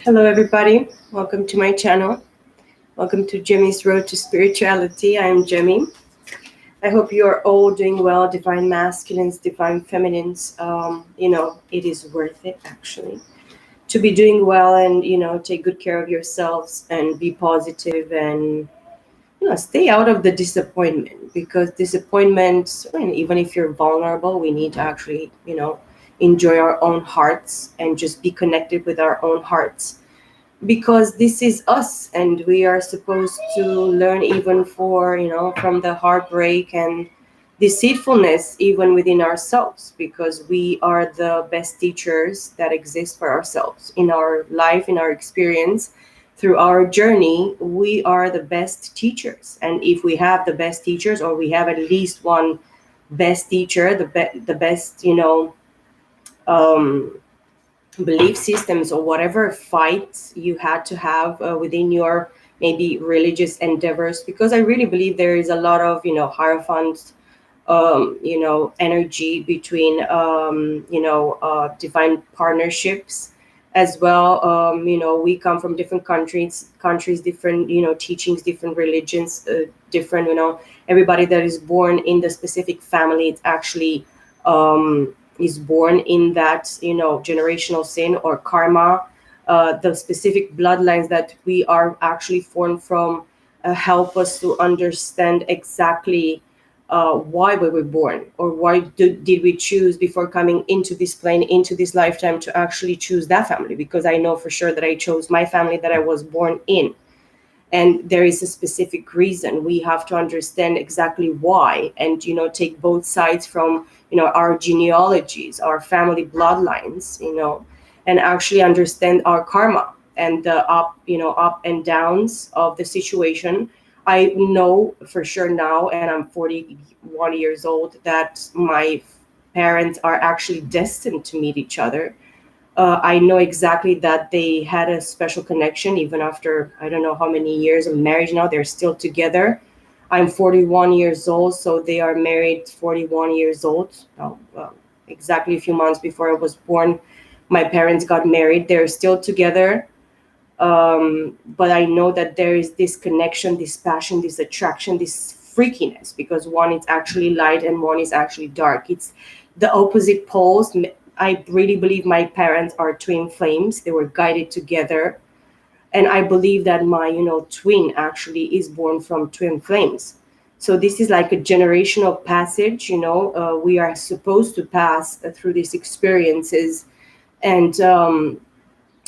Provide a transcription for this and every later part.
Hello, everybody. Welcome to my channel. Welcome to Jimmy's Road to Spirituality. I am Jimmy. I hope you are all doing well, divine masculines, divine feminines. It is worth it actually to be doing well and, take good care of yourselves and be positive and, stay out of the disappointment because disappointment, I mean, even if you're vulnerable, we need to actually, enjoy our own hearts and just be connected with our own hearts because this is us and we are supposed to learn even from the heartbreak and deceitfulness even within ourselves because we are the best teachers that exist for ourselves in our life, in our experience, through our journey. We are the best teachers, and if we have the best teachers, or we have at least one best teacher, the best, um, belief systems or whatever fights you had to have within your maybe religious endeavors, because I really believe there is a lot of hierophant energy between divine partnerships as well. We come from different countries, different teachings, different religions, different everybody that is born in the specific family, it's actually is born in that generational sin or karma. The specific bloodlines that we are actually formed from help us to understand exactly why we were born, or why did we choose before coming into this plane, into this lifetime, to actually choose that family. Because I know for sure that I chose my family that I was born in, and there is a specific reason. We have to understand exactly why, and take both sides from our genealogies, our family bloodlines, and actually understand our karma and the up and downs of the situation. I know for sure now, and I'm 41 years old, that my parents are actually destined to meet each other. I know exactly that they had a special connection even after I don't know how many years of marriage now. They're still together. I'm 41 years old, so they are married 41 years old. Exactly a few months before I was born, my parents got married. They're still together. But I know that there is this connection, this passion, this attraction, this freakiness, because one is actually light and one is actually dark. It's the opposite poles. I really believe my parents are twin flames. They were guided together. And I believe that my, twin actually is born from twin flames. So this is like a generational passage, we are supposed to pass through these experiences and,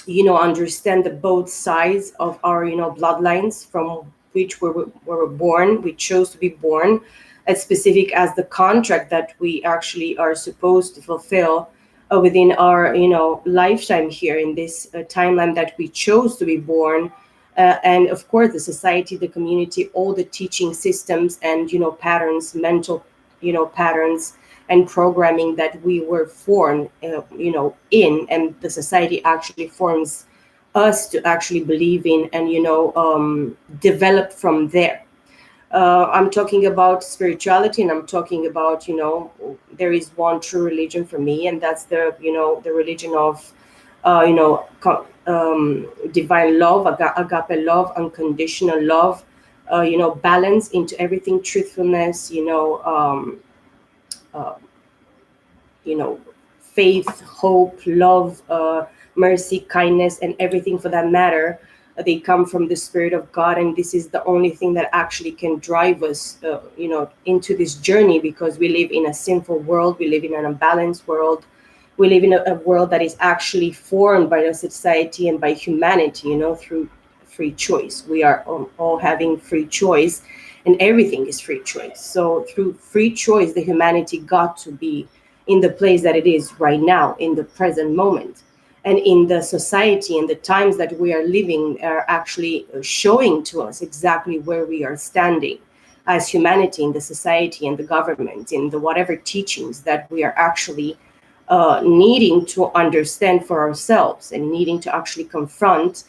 understand the both sides of our bloodlines from which we were born, we chose to be born, as specific as the contract that we actually are supposed to fulfill within our lifetime here in this timeline that we chose to be born. And of course the society, the community, all the teaching systems and patterns, mental patterns and programming that we were formed in, and the society actually forms us to actually believe in and develop from there. I'm talking about spirituality, and I'm talking about there is one true religion for me, and that's the religion of divine love, agape love, unconditional love, balance into everything, truthfulness, uh, you know, faith, hope, love, mercy, kindness, and everything for that matter. They come from the Spirit of God, and this is the only thing that actually can drive us, into this journey, because we live in a sinful world, we live in an unbalanced world, we live in a world that is actually formed by the society and by humanity, through free choice. We are all having free choice, and everything is free choice. So through free choice, the humanity got to be in the place that it is right now, in the present moment. And in the society and the times that we are living are actually showing to us exactly where we are standing as humanity in the society and the government, in the whatever teachings that we are actually needing to understand for ourselves, and needing to actually confront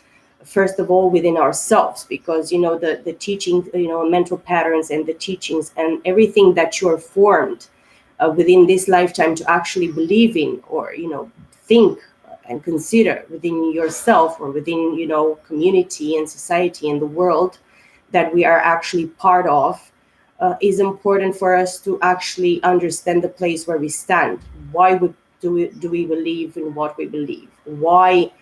first of all within ourselves, because the teaching, mental patterns and the teachings and everything that you're formed within this lifetime to actually believe in, or think and consider within yourself or within, community and society and the world that we are actually part of, is important for us to actually understand the place where we stand. Why do we believe in what we believe? Why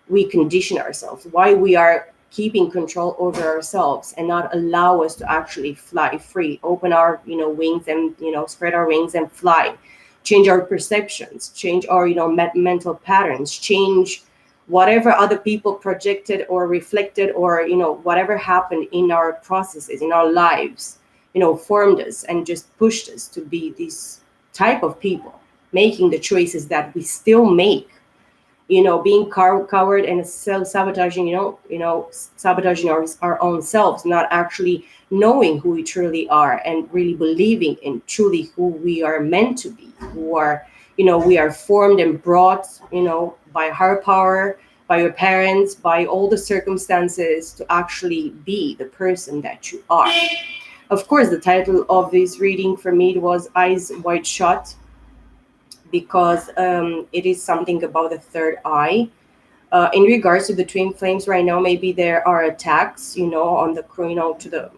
we condition ourselves? Why we are keeping control over ourselves and not allow us to actually fly free, open our wings and spread our wings and fly, change our perceptions, change our mental patterns, change whatever other people projected or reflected, or whatever happened in our processes, in our lives, formed us and just pushed us to be this type of people, making the choices that we still make, being coward and self-sabotaging, sabotaging our own selves, not actually knowing who we truly are and really believing in truly who we are meant to be, who are, we are formed and brought, by higher power, by your parents, by all the circumstances, to actually be the person that you are. Of course, the title of this reading for me was Eyes Wide Shut, because it is something about the third eye. In regards to the twin flames right now, maybe there are attacks, on the, to the,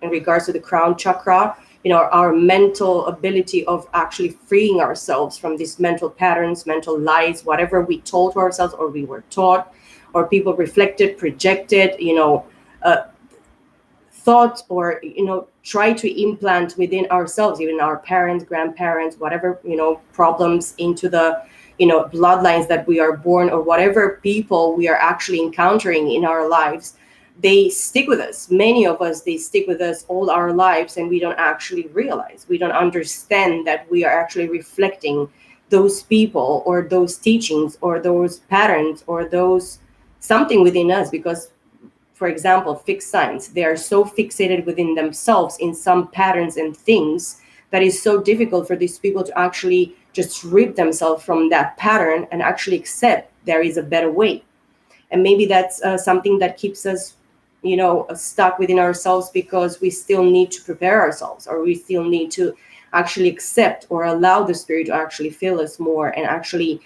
in regards to the crown chakra, our mental ability of actually freeing ourselves from these mental patterns, mental lies, whatever we told to ourselves or we were taught, or people reflected, projected, uh, thought, or try to implant within ourselves, even our parents, grandparents, whatever, problems into the bloodlines that we are born, or whatever people we are actually encountering in our lives. They stick with us, many of us, they stick with us all our lives, and we don't actually realize, we don't understand that we are actually reflecting those people or those teachings or those patterns or those something within us. Because, for example, fixed signs, they are so fixated within themselves in some patterns and things that is so difficult for these people to actually just rip themselves from that pattern and actually accept there is a better way. And maybe that's something that keeps us, stuck within ourselves, because we still need to prepare ourselves, or we still need to actually accept or allow the spirit to actually fill us more and actually,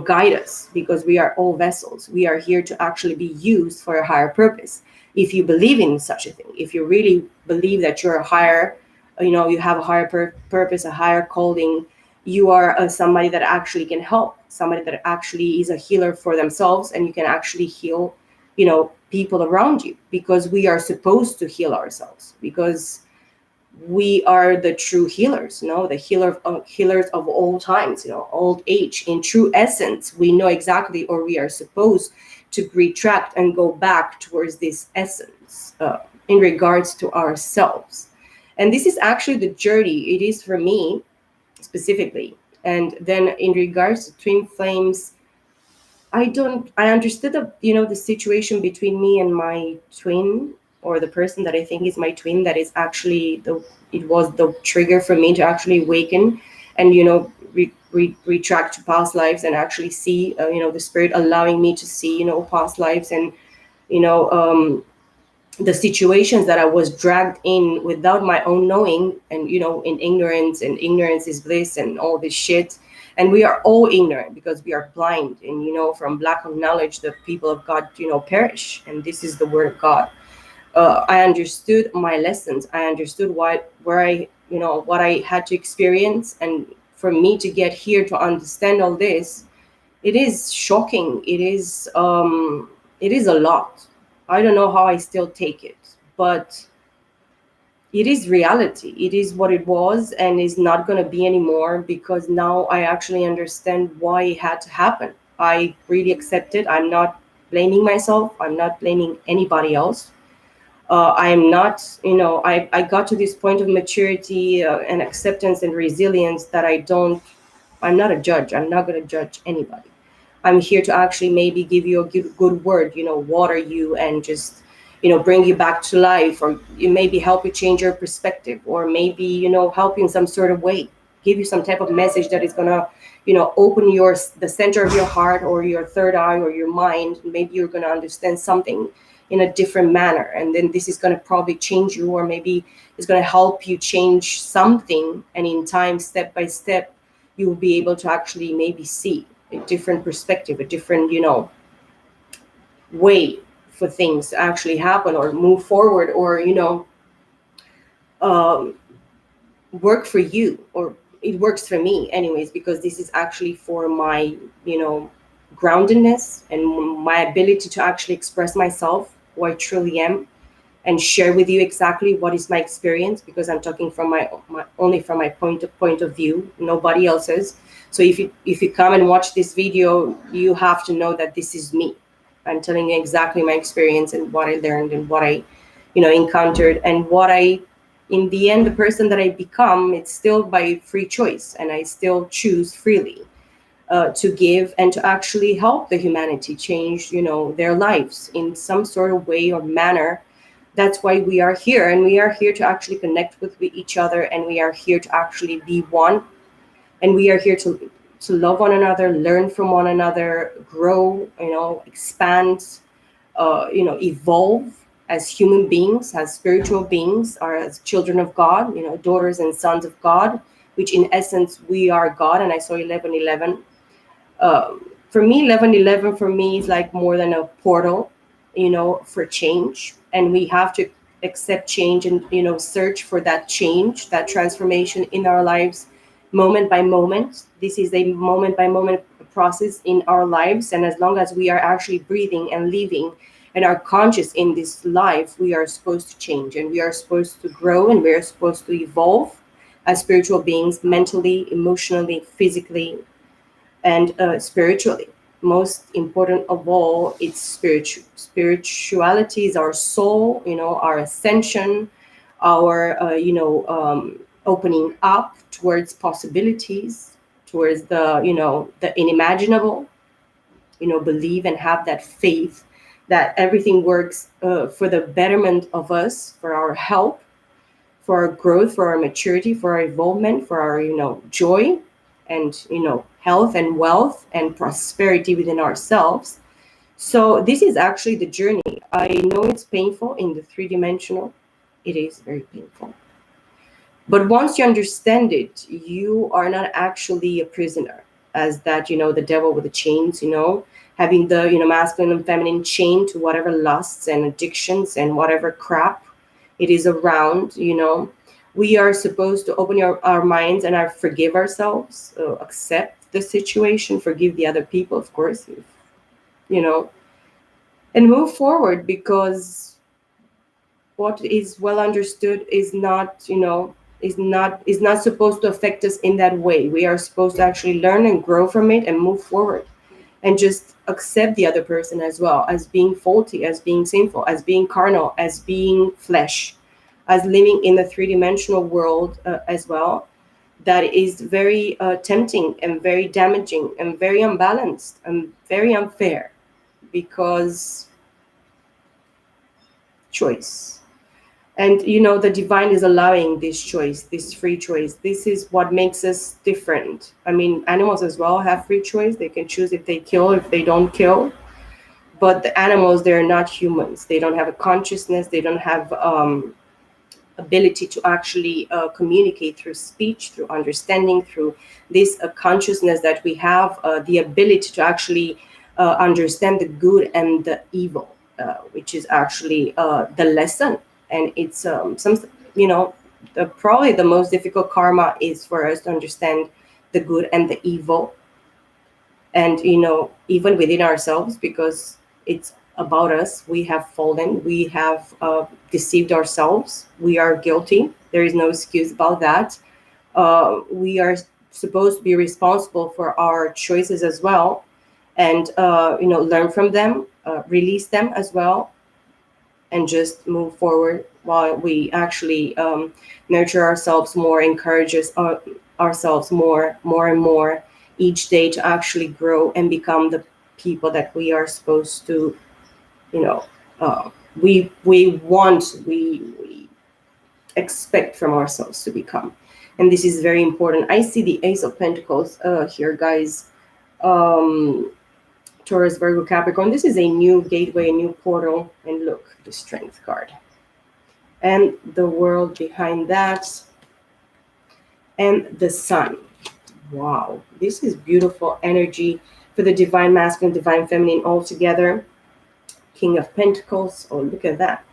guide us, because we are all vessels. We are here to actually be used for a higher purpose. If you believe in such a thing, if you really believe that you're a higher, you have a higher purpose, a higher calling, you are somebody that actually can help, somebody that actually is a healer for themselves, and you can actually heal, people around you, because we are supposed to heal ourselves, because we are the true healers, the healers of all times, old age. In true essence, we know exactly, or we are supposed to retract and go back towards this essence, in regards to ourselves. And this is actually the journey it is for me specifically. And then in regards to twin flames, I understood the situation between me and my twin, or the person that I think is my twin, that is actually it was the trigger for me to actually awaken and retract to past lives, and actually see the spirit allowing me to see past lives, and you know um the situations that I was dragged in without my own knowing, and in ignorance, and ignorance is bliss, and all this shit. And we are all ignorant because we are blind, and from lack of knowledge the people of God perish, and this is the word of God. I understood my lessons. I understood what I had to experience, and for me to get here to understand all this, it is shocking. It is a lot. I don't know how I still take it, but it is reality. It is what it was, and is not going to be anymore, because now I actually understand why it had to happen. I really accept it. I'm not blaming myself. I'm not blaming anybody else. I'm not, I got to this point of maturity and acceptance and resilience that I'm not a judge. I'm not going to judge anybody. I'm here to actually maybe give you a good word, water you, and just, bring you back to life, or maybe help you change your perspective, or maybe, help you in some sort of way, give you some type of message that is going to, open the center of your heart, or your third eye, or your mind. Maybe you're going to understand something in a different manner. And then this is going to probably change you, or maybe it's going to help you change something. And in time, step by step, you will be able to actually maybe see a different perspective, a different, way for things to actually happen or move forward, or um, work for you, or it works for me anyways, because this is actually for my, you know groundedness and my ability to actually express myself, who I truly am, and share with you exactly what is my experience, because I'm talking from my only from my point of view, nobody else's. So if you come and watch this video, you have to know that this is me. I'm telling you exactly my experience and what I learned and what I, encountered, and what I, in the end, the person that I become, it's still by free choice, and I still choose freely to give and to actually help the humanity change, their lives in some sort of way or manner. That's why we are here, and we are here to actually connect with each other, and we are here to actually be one, and we are here to love one another, learn from one another, grow, expand, evolve as human beings, as spiritual beings, or as children of God, daughters and sons of God, which in essence we are God. And I saw 11:11. For me, 11:11 for me is like more than a portal, for change. And we have to accept change and, search for that change, that transformation in our lives, moment by moment. This is a moment by moment process in our lives. And as long as we are actually breathing and living and are conscious in this life, we are supposed to change, and we are supposed to grow, and we are supposed to evolve as spiritual beings, mentally, emotionally, physically, and spiritually. Most important of all, it's spirituality is our soul, our ascension, our opening up towards possibilities, towards the unimaginable. Believe and have that faith that everything works for the betterment of us, for our help, for our growth, for our maturity, for our involvement, for our, joy, and, health and wealth and prosperity within ourselves. So this is actually the journey. I know it's painful in the three-dimensional. It is very painful. But once you understand it, you are not actually a prisoner, as that, the devil with the chains, having the, masculine and feminine chain to whatever lusts and addictions and whatever crap it is around. We are supposed to open our minds and forgive ourselves, accept the situation, forgive the other people, of course, you know, and move forward, because what is well understood is not, is not supposed to affect us in that way. We are supposed to actually learn and grow from it and move forward, and just accept the other person as well, as being faulty, as being sinful, as being carnal, as being flesh, as living in the three-dimensional world as well, that is very tempting and very damaging and very unbalanced and very unfair, because choice. And the divine is allowing this choice, this free choice. This is what makes us different. I mean, animals as well have free choice. They can choose if they kill, if they don't kill. But the animals, they're not humans. They don't have a consciousness. They don't have ability to actually communicate through speech, through understanding, through this consciousness that we have, the ability to actually understand the good and the evil, which is actually the lesson. And it's probably the most difficult karma is for us to understand the good and the evil, and even within ourselves, because it's about us. We have fallen, we have deceived ourselves, we are guilty, there is no excuse about that. We are supposed to be responsible for our choices as well, and learn from them, release them as well, and just move forward, while we actually nurture ourselves more, encourages ourselves more and more each day, to actually grow and become the people that we are supposed to, you know we expect from ourselves to become. And this is very important. I see the Ace of Pentacles here, guys. Taurus, Virgo, Capricorn. This is a new gateway, a new portal. And look, the Strength card. And the World behind that. And the Sun. Wow, this is beautiful energy. For the divine masculine, divine feminine all together, King of Pentacles. Oh, look at that.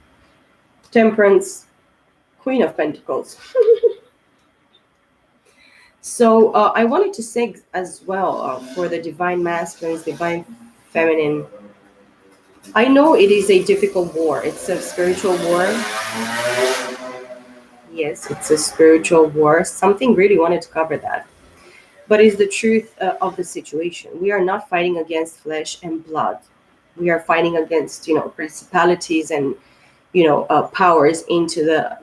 Temperance, Queen of Pentacles. So I wanted to say as well, for the divine masculine, divine feminine. I know it is a difficult war. It's a spiritual war. Yes, it's a spiritual war. Something really wanted to cover that. But it's the truth of the situation. We are not fighting against flesh and blood. We are fighting against, principalities and, powers into the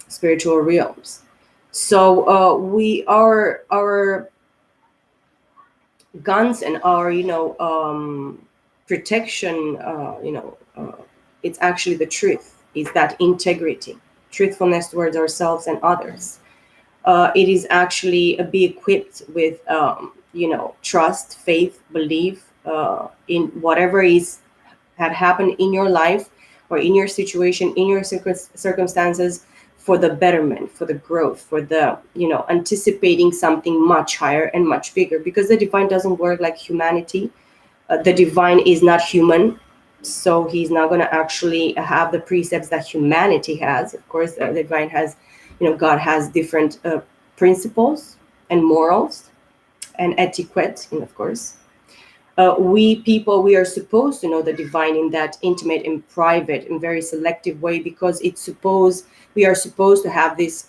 spiritual realms. So we our guns and our, protection, it's actually the truth. Is that integrity, truthfulness towards ourselves and others. It is actually be equipped with, trust, faith, belief in whatever is had happened in your life or in your situation, in your circumstances, for the betterment, for the growth, for the, anticipating something much higher and much bigger, because the divine doesn't work like humanity. The divine is not human, so he's not going to actually have the precepts that humanity has. Of course, the divine has, God has different principles and morals and etiquette, and of course, we people, we are supposed to know the divine in that intimate and private and very selective way, because it's supposed, we are supposed to have this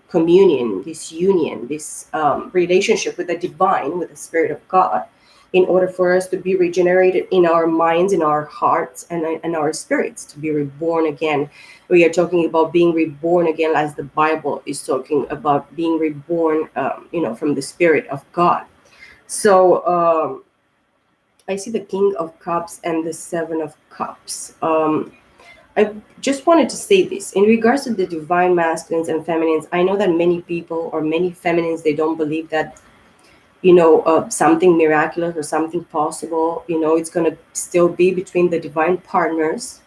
communion, this union, this relationship with the divine, with the spirit of God, in order for us to be regenerated in our minds, in our hearts, and our spirits, to be reborn again. We are talking about being reborn again, as the Bible is talking about being reborn, from the spirit of God. So I see the King of Cups and the Seven of Cups. I just wanted to say this in regards to the divine masculines and feminines. I know that many people, or many feminines, they don't believe that, something miraculous or something possible, it's going to still be between the divine partners.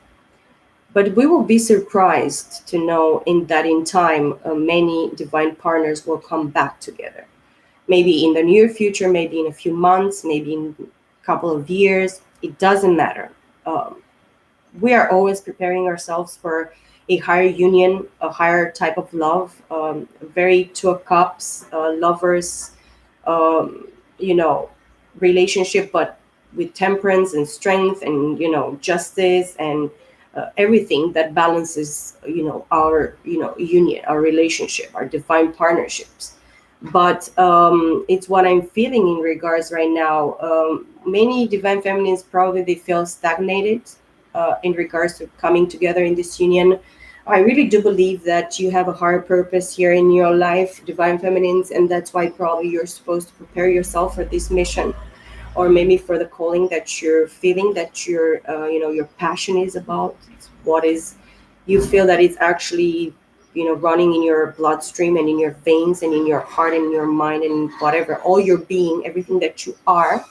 But we will be surprised to know in that in time, many divine partners will come back together. Maybe in the near future, maybe in a few months, maybe in a couple of years. It doesn't matter. We are always preparing ourselves for a higher union, a higher type of love, very two of cups, lovers, um, you know, relationship, but with temperance and strength and, justice and everything that balances, our, union, our relationship, our divine partnerships. But it's what I'm feeling in regards right now. Many divine feminines probably they feel stagnated in regards to coming together in this union. I really do believe that you have a higher purpose here in your life, divine feminines, and that's why probably you're supposed to prepare yourself for this mission, or maybe for the calling that you're feeling, that your passion is about. What is, you feel that it's actually, running in your bloodstream and in your veins and in your heart and in your mind and whatever, all your being, everything that you are.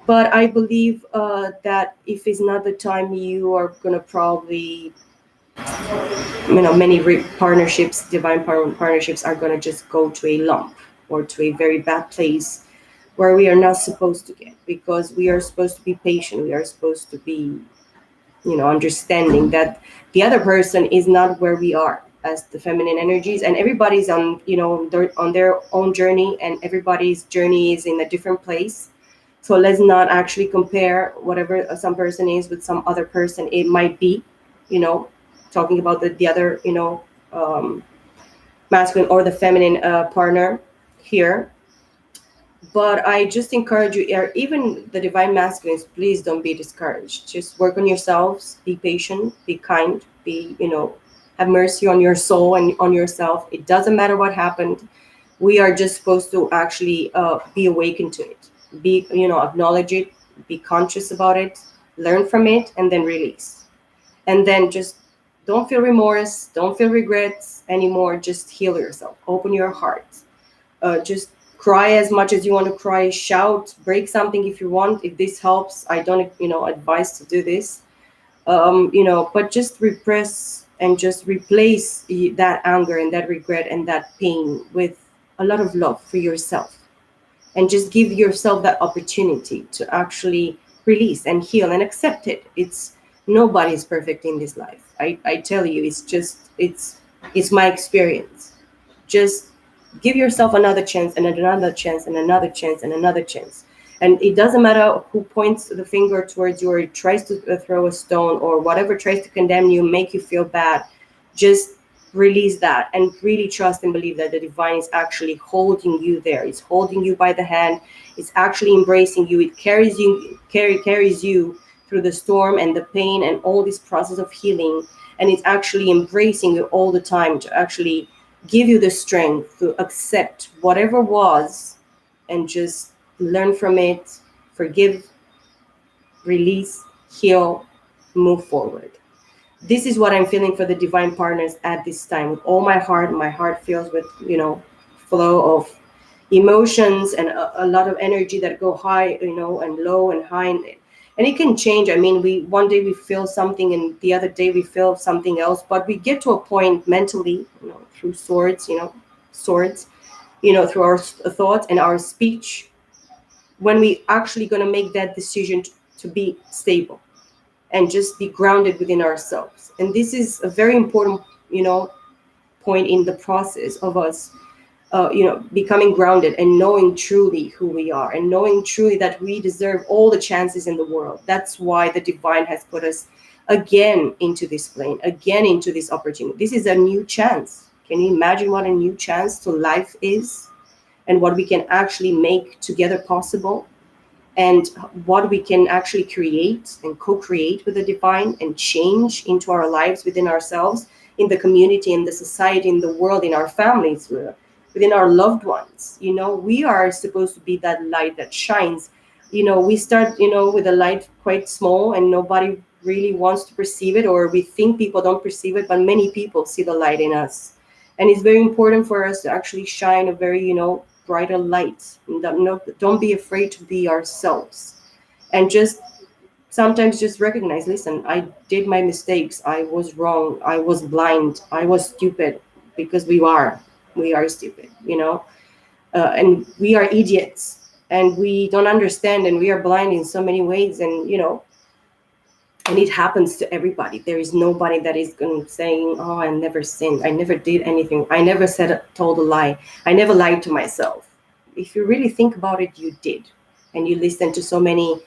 But I believe that if it's not the time, you are gonna probably, many partnerships, divine partnerships are gonna just go to a lump or to a very bad place where we are not supposed to get, because we are supposed to be patient. We are supposed to be, understanding that the other person is not where we are as the feminine energies, and everybody's on, on their own journey, and everybody's journey is in a different place. So let's not actually compare whatever some person is with some other person. It might be, you know talking about the other, masculine or the feminine partner here. But I just encourage you, even the divine masculines, please don't be discouraged. Just work on yourselves, be patient, be kind, be, have mercy on your soul and on yourself. It doesn't matter what happened. We are just supposed to actually be awakened to it, be, acknowledge it, be conscious about it, learn from it, and then release. And then just don't feel remorse, don't feel regrets anymore. Just heal yourself, open your heart, just cry as much as you want to cry, shout, break something if you want. If this helps, I don't, advise to do this. But just repress and just replace that anger and that regret and that pain with a lot of love for yourself. and just give yourself that opportunity to actually release and heal and accept it. It's Nobody is perfect in this life. I tell you, it's my experience. Just give yourself another chance and another chance and another chance and another chance. And it doesn't matter who points the finger towards you or tries to throw a stone or whatever tries to condemn you, make you feel bad. Just release that and really trust and believe that the divine is actually holding you there. It's holding you by the hand. It's actually embracing you. It carries you through the storm and the pain and all this process of healing. And it's actually embracing you all the time to actually give you the strength to accept whatever was and just learn from it, forgive, release, heal, move forward. This is what I'm feeling for the divine partners at this time. With all my heart, my heart fills with, flow of emotions and a lot of energy that go high, and low and high. And it can change. I mean, we one day we feel something and the other day we feel something else, but we get to a point mentally, through swords, through our thoughts and our speech, when we actually going to make that decision to be stable and just be grounded within ourselves. And this is a very important, point in the process of us, becoming grounded and knowing truly who we are and knowing truly that we deserve all the chances in the world. That's why the divine has put us again into this plane, again into this opportunity. This is a new chance. Can you imagine what a new chance to life is and what we can actually make together possible? And what we can actually create and co-create with the divine and change into our lives, within ourselves, in the community, in the society, in the world, in our families, within our loved ones. We are supposed to be that light that shines. We start, with a light quite small and nobody really wants to perceive it, or we think people don't perceive it, but many people see the light in us. And it's very important for us to actually shine a very, brighter light. Don't be afraid to be ourselves. And just sometimes just recognize, listen, I did my mistakes. I was wrong. I was blind. I was stupid, because we are stupid, and we are idiots and we don't understand and we are blind in so many ways. And it happens to everybody. There is nobody that is going to saying, "Oh, I never sinned. I never did anything. I never told a lie. I never lied to myself." If you really think about it, you did, and you listen to so many,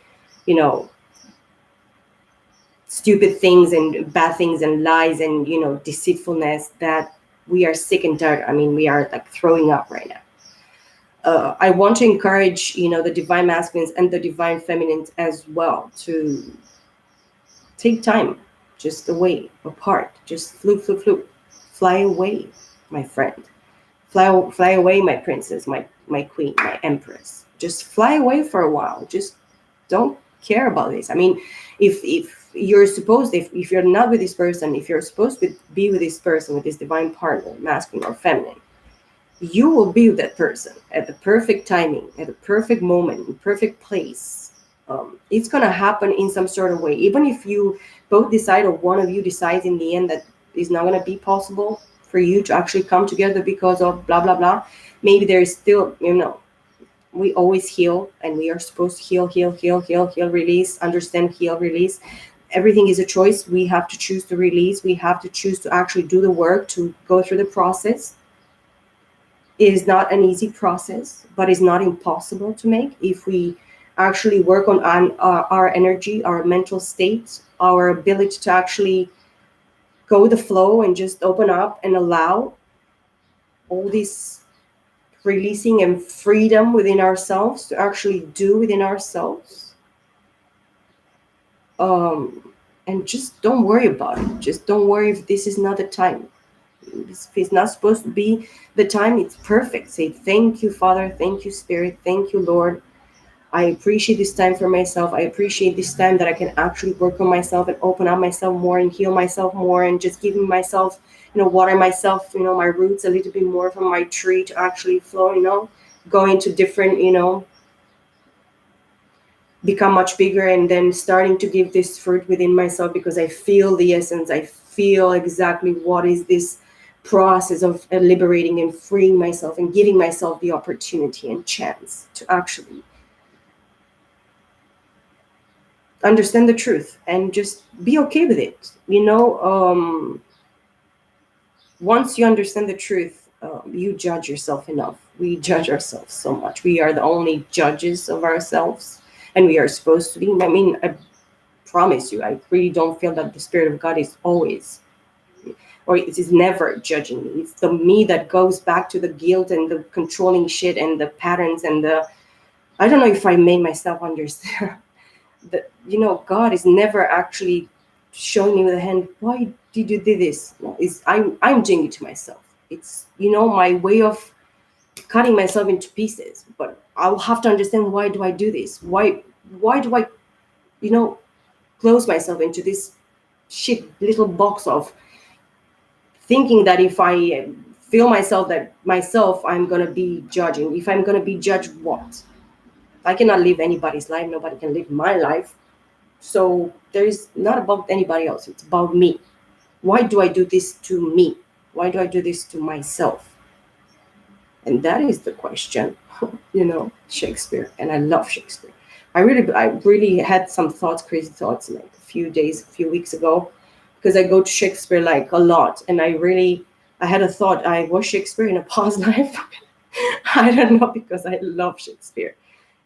you know, stupid things and bad things and lies and deceitfulness, that we are sick and tired. I mean, we are like throwing up right now. I want to encourage, the divine masculines and the divine feminines as well to take time, just away, apart, just fly away, my friend. Fly away, my princess, my queen, my empress. Just fly away for a while. Just don't care about this. I mean, if you're supposed, if you're not with this person, if you're supposed to be with this person, with this divine partner, masculine or feminine, you will be with that person at the perfect timing, at the perfect moment, in perfect place. It's gonna happen in some sort of way, even if you both decide, or one of you decides in the end that it's not gonna be possible for you to actually come together because of blah blah blah. Maybe there is still, we always heal, and we are supposed to heal, release, understand, heal, release. Everything is a choice. We have to choose to release. We have to choose to actually do the work, to go through the process. It is not an easy process, but it's not impossible to make if we actually work on our energy, our mental state, our ability to actually go with the flow and just open up and allow all this releasing and freedom within ourselves to actually do within ourselves. And just don't worry about it. Just don't worry if this is not the time. If it's not supposed to be the time, it's perfect. Say, thank you, Father. Thank you, Spirit. Thank you, Lord. I appreciate this time for myself. I appreciate this time that I can actually work on myself and open up myself more and heal myself more, and just giving myself, water myself, my roots a little bit more from my tree to actually flow, go into different, become much bigger, and then starting to give this fruit within myself, because I feel the essence. I feel exactly what is this process of liberating and freeing myself and giving myself the opportunity and chance to actually understand the truth and just be okay with it. Once you understand the truth, you judge yourself enough. We judge ourselves so much. We are the only judges of ourselves, and we are supposed to be. I mean, I promise you, I really don't feel that the Spirit of God is always, or it is never judging me. It's the me that goes back to the guilt and the controlling shit and the patterns and the, I don't know if I made myself understand that, God is never actually showing me with a hand, why did you do this? No, it's I'm doing it to myself. It's, my way of cutting myself into pieces. But I'll have to understand, why do I do this? Why do I, close myself into this shit little box of thinking that if I feel myself, I'm gonna be judging. If I'm gonna be judged, what? I cannot live anybody's life. Nobody can live my life. So there is not about anybody else. It's about me. Why do I do this to me? Why do I do this to myself? And that is the question. Shakespeare. And I love Shakespeare. I really had some thoughts, crazy thoughts, like a few weeks ago, because I go to Shakespeare like a lot. And I had a thought, I was Shakespeare in a past life. I don't know, because I love Shakespeare.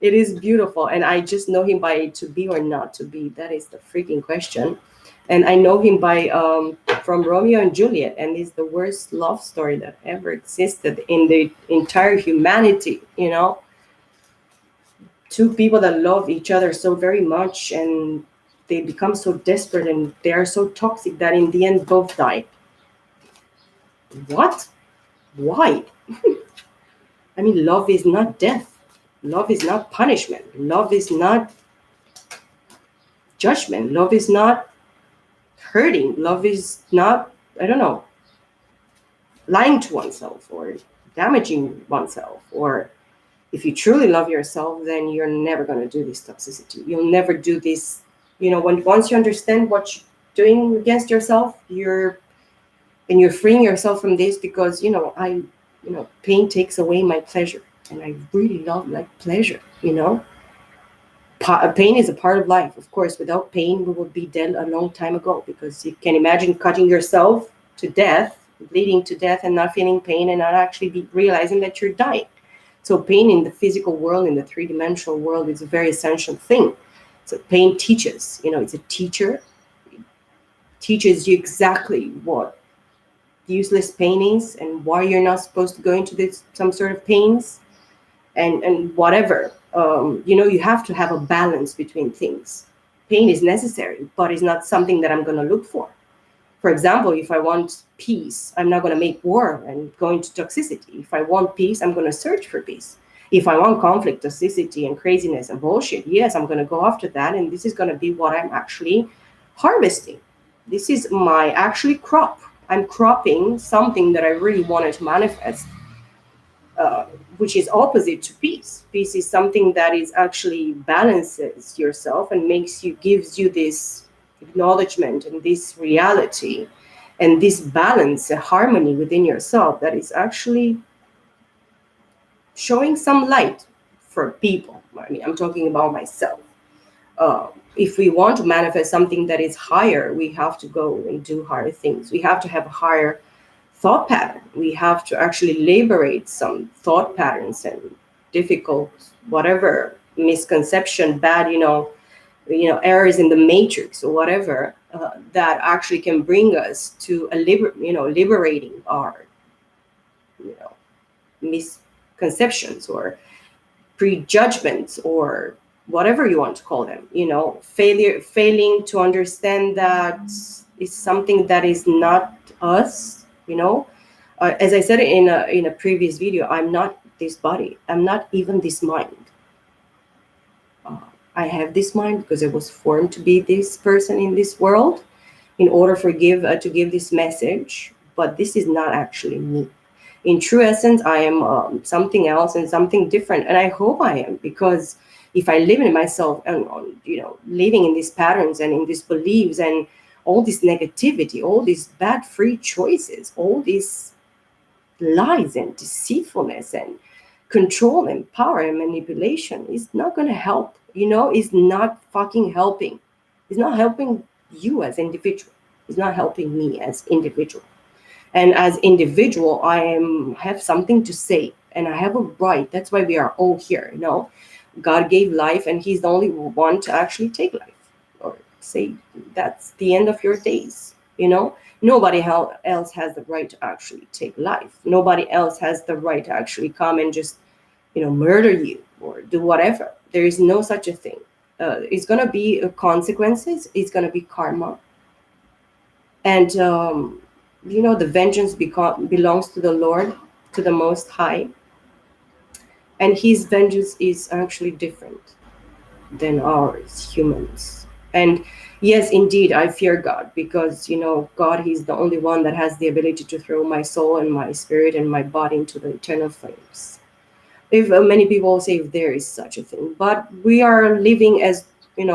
It is beautiful, and I just know him by to be or not to be. That is the freaking question. And I know him by from Romeo and Juliet, and it's the worst love story that ever existed in the entire humanity. Two people that love each other so very much, and they become so desperate, and they are so toxic that in the end both die. What? Why? I mean, love is not death. Love is not punishment. Love is not judgment. Love is not hurting. Love is not, I don't know, lying to oneself or damaging oneself. Or if you truly love yourself, then you're never going to do this toxicity. You'll never do this. Once you understand what you're doing against yourself, you're freeing yourself from this, because, pain takes away my pleasure. And I really love pleasure, Pain is a part of life. Of course, without pain, we would be dead a long time ago, because you can imagine cutting yourself to death, bleeding to death, and not feeling pain, and not actually realizing that you're dying. So pain in the physical world, in the three-dimensional world, is a very essential thing. So pain teaches, it's a teacher. It teaches you exactly what useless pain is and why you're not supposed to go into some sort of pains. And whatever, you have to have a balance between things. Pain is necessary, but it's not something that I'm going to look for. For example, if I want peace, I'm not going to make war and go into toxicity. If I want peace, I'm going to search for peace. If I want conflict, toxicity, and craziness and bullshit, yes, I'm going to go after that. And this is going to be what I'm actually harvesting. This is my actually crop. I'm cropping something that I really wanted to manifest. Which is opposite to peace. Peace is something that is actually balances yourself and gives you this acknowledgement and this reality and this balance, a harmony within yourself that is actually showing some light for people. I mean, I'm talking about myself. If we want to manifest something that is higher, we have to go and do higher things. We have to have a higher thought pattern. We have to actually liberate some thought patterns and difficult, whatever misconception, bad, errors in the matrix or whatever, that actually can bring us to liberating our, misconceptions or prejudgments or whatever you want to call them. Failing to understand that is something that is not us. As I said in a previous video, I'm not this body. I'm not even this mind. I have this mind because I was formed to be this person in this world in order to give this message. But this is not actually me. In true essence, I am something else and something different. And I hope I am, because if I live in myself and, living in these patterns and in these beliefs and all this negativity, all these bad free choices, all these lies and deceitfulness and control and power and manipulation is not going to help. It's not fucking helping. It's not helping you as individual. It's not helping me as individual. And as individual, have something to say, and I have a right. That's why we are all here. God gave life, and He's the only one to actually take life, or say that's the end of your days. Nobody else has the right to actually take life. Nobody else has the right to actually come and just murder you or do whatever. There is no such a thing. It's going to be consequences. It's going to be karma. And the vengeance belongs to the Lord, to the Most High. And His vengeance is actually different than ours, humans. And yes, indeed, I fear God, because God, He's the only one that has the ability to throw my soul and my spirit and my body into the eternal flames. If many people say if there is such a thing, but we are living, as in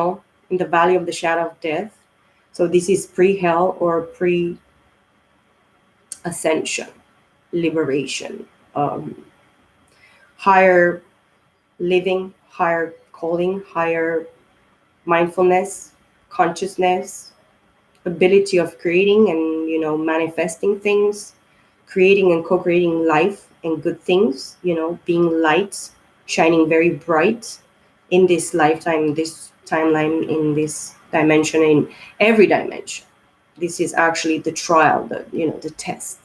the valley of the shadow of death. So this is pre-hell or pre-ascension, liberation, higher living, higher calling, higher mindfulness, consciousness, ability of creating and manifesting things, creating and co-creating life and good things, being light, shining very bright in this lifetime, in this timeline, in this dimension, in every dimension. This is actually the trial, the test,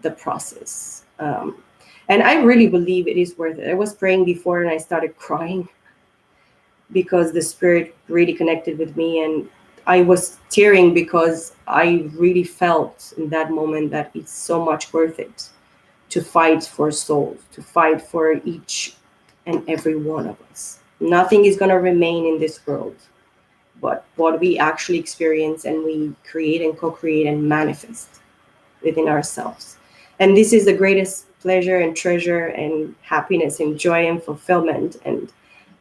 the process. And I really believe it is worth it. I was praying before and I started crying because the spirit really connected with me, and I was tearing because I really felt in that moment that it's so much worth it to fight for souls, to fight for each and every one of us. Nothing is going to remain in this world but what we actually experience and we create and co-create and manifest within ourselves. And this is the greatest pleasure and treasure and happiness and joy and fulfillment and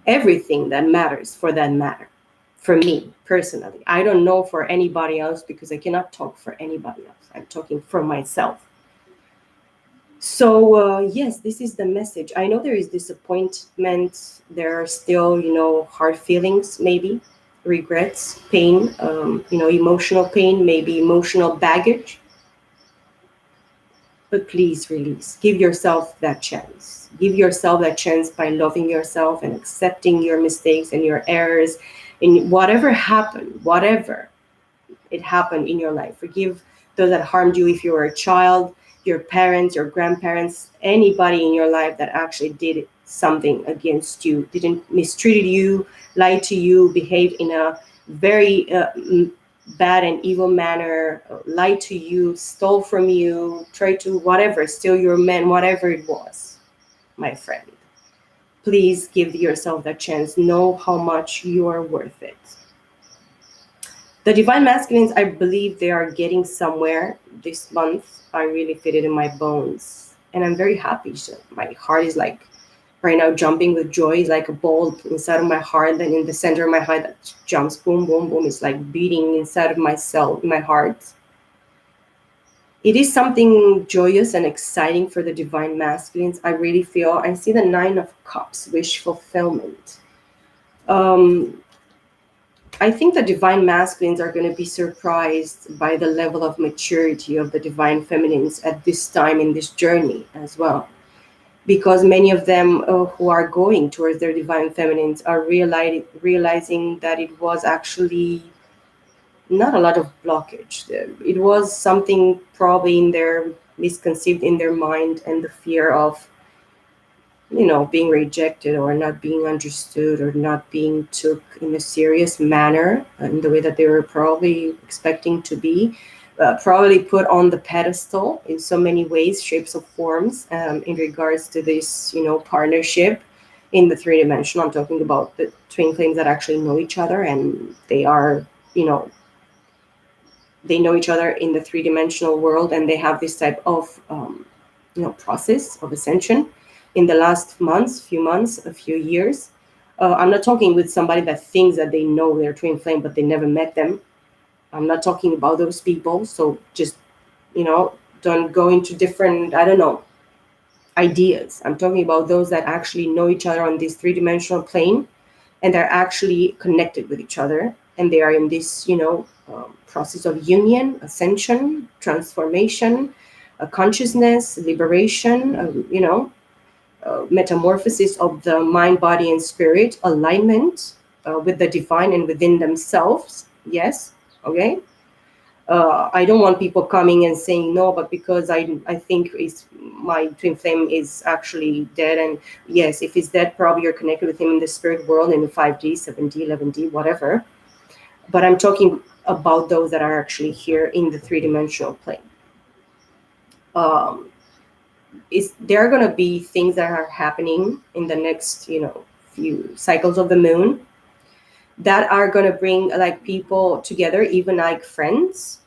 everything that matters, for that matter, for me personally. I don't know for anybody else, because I cannot talk for anybody else. I'm talking for myself. So yes, this is the message. I know there is disappointment. There are still hard feelings, maybe regrets, pain, emotional pain, maybe emotional baggage. But please release. Give yourself that chance. Give yourself that chance by loving yourself and accepting your mistakes and your errors in whatever happened, whatever it happened in your life. Forgive those that harmed you. If you were a child, your parents, your grandparents, anybody in your life that actually did something against you, didn't mistreated you, lied to you, behaved in a very bad and evil manner, lied to you, stole from you, tried to whatever, steal your man, whatever it was, my friend. Please give yourself that chance. Know how much you are worth it. The divine masculines, I believe they are getting somewhere this month. I really feel it in my bones. And I'm very happy. So my heart is like right now jumping with joy. It's like a ball inside of my heart. And in the center of my heart that jumps, boom, boom, boom. It's like beating inside of myself, my heart. It is something joyous and exciting for the divine masculines. I really feel, I see the 9 of Cups, wish fulfillment. I think the divine masculines are going to be surprised by the level of maturity of the divine feminines at this time in this journey as well. Because many of them who are going towards their divine feminines are realizing that it was actually not a lot of blockage. It was something probably in their misconceived in their mind, and the fear of being rejected or not being understood or not being took in a serious manner in the way that they were probably expecting to be, probably put on the pedestal in so many ways, shapes of forms, in regards to this, partnership in the 3 dimensional. I'm talking about the twin flames that actually know each other, and they are, they know each other in the 3 dimensional world, and they have this type of, process of ascension in the last few months, a few years. I'm not talking with somebody that thinks that they know their twin flame, but they never met them. I'm not talking about those people. So just, don't go into different, I don't know, ideas. I'm talking about those that actually know each other on this three-dimensional plane, and they're actually connected with each other, and they are in this, process of union, ascension, transformation, consciousness, liberation, metamorphosis of the mind, body, and spirit, alignment with the divine and within themselves. Yes, okay. I don't want people coming and saying no, but because I think my twin flame is actually dead, and yes, if he's dead, probably you're connected with him in the spirit world in the 5D, 7D, 11D, whatever. But I'm talking about those that are actually here in the three-dimensional plane. Um, there are going to be things that are happening in the next, few cycles of the moon that are going to bring like people together, even like friends,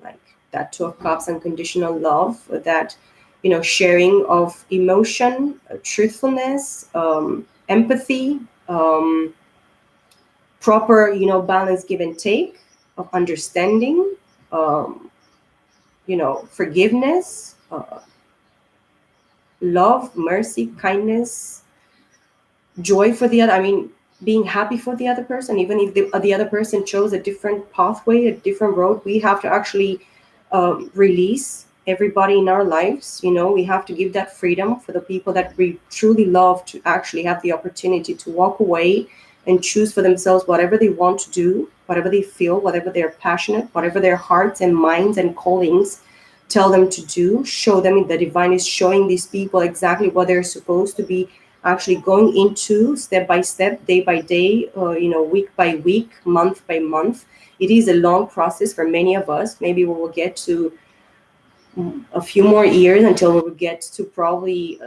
like that Two of Cups, unconditional love, that, sharing of emotion, truthfulness, empathy, proper, balance, give and take, of understanding, um, forgiveness, love, mercy, kindness, joy for the other. I mean, being happy for the other person, even if the other person chose a different pathway, a different road. We have to actually release everybody in our lives. We have to give that freedom for the people that we truly love to actually have the opportunity to walk away and choose for themselves whatever they want to do, whatever they feel, whatever they're passionate, whatever their hearts and minds and callings tell them to do. Show them, the divine is showing these people exactly what they're supposed to be actually going into, step by step, day by day, week by week, month by month. It is a long process for many of us. Maybe we will get to a few more years until we will get to probably,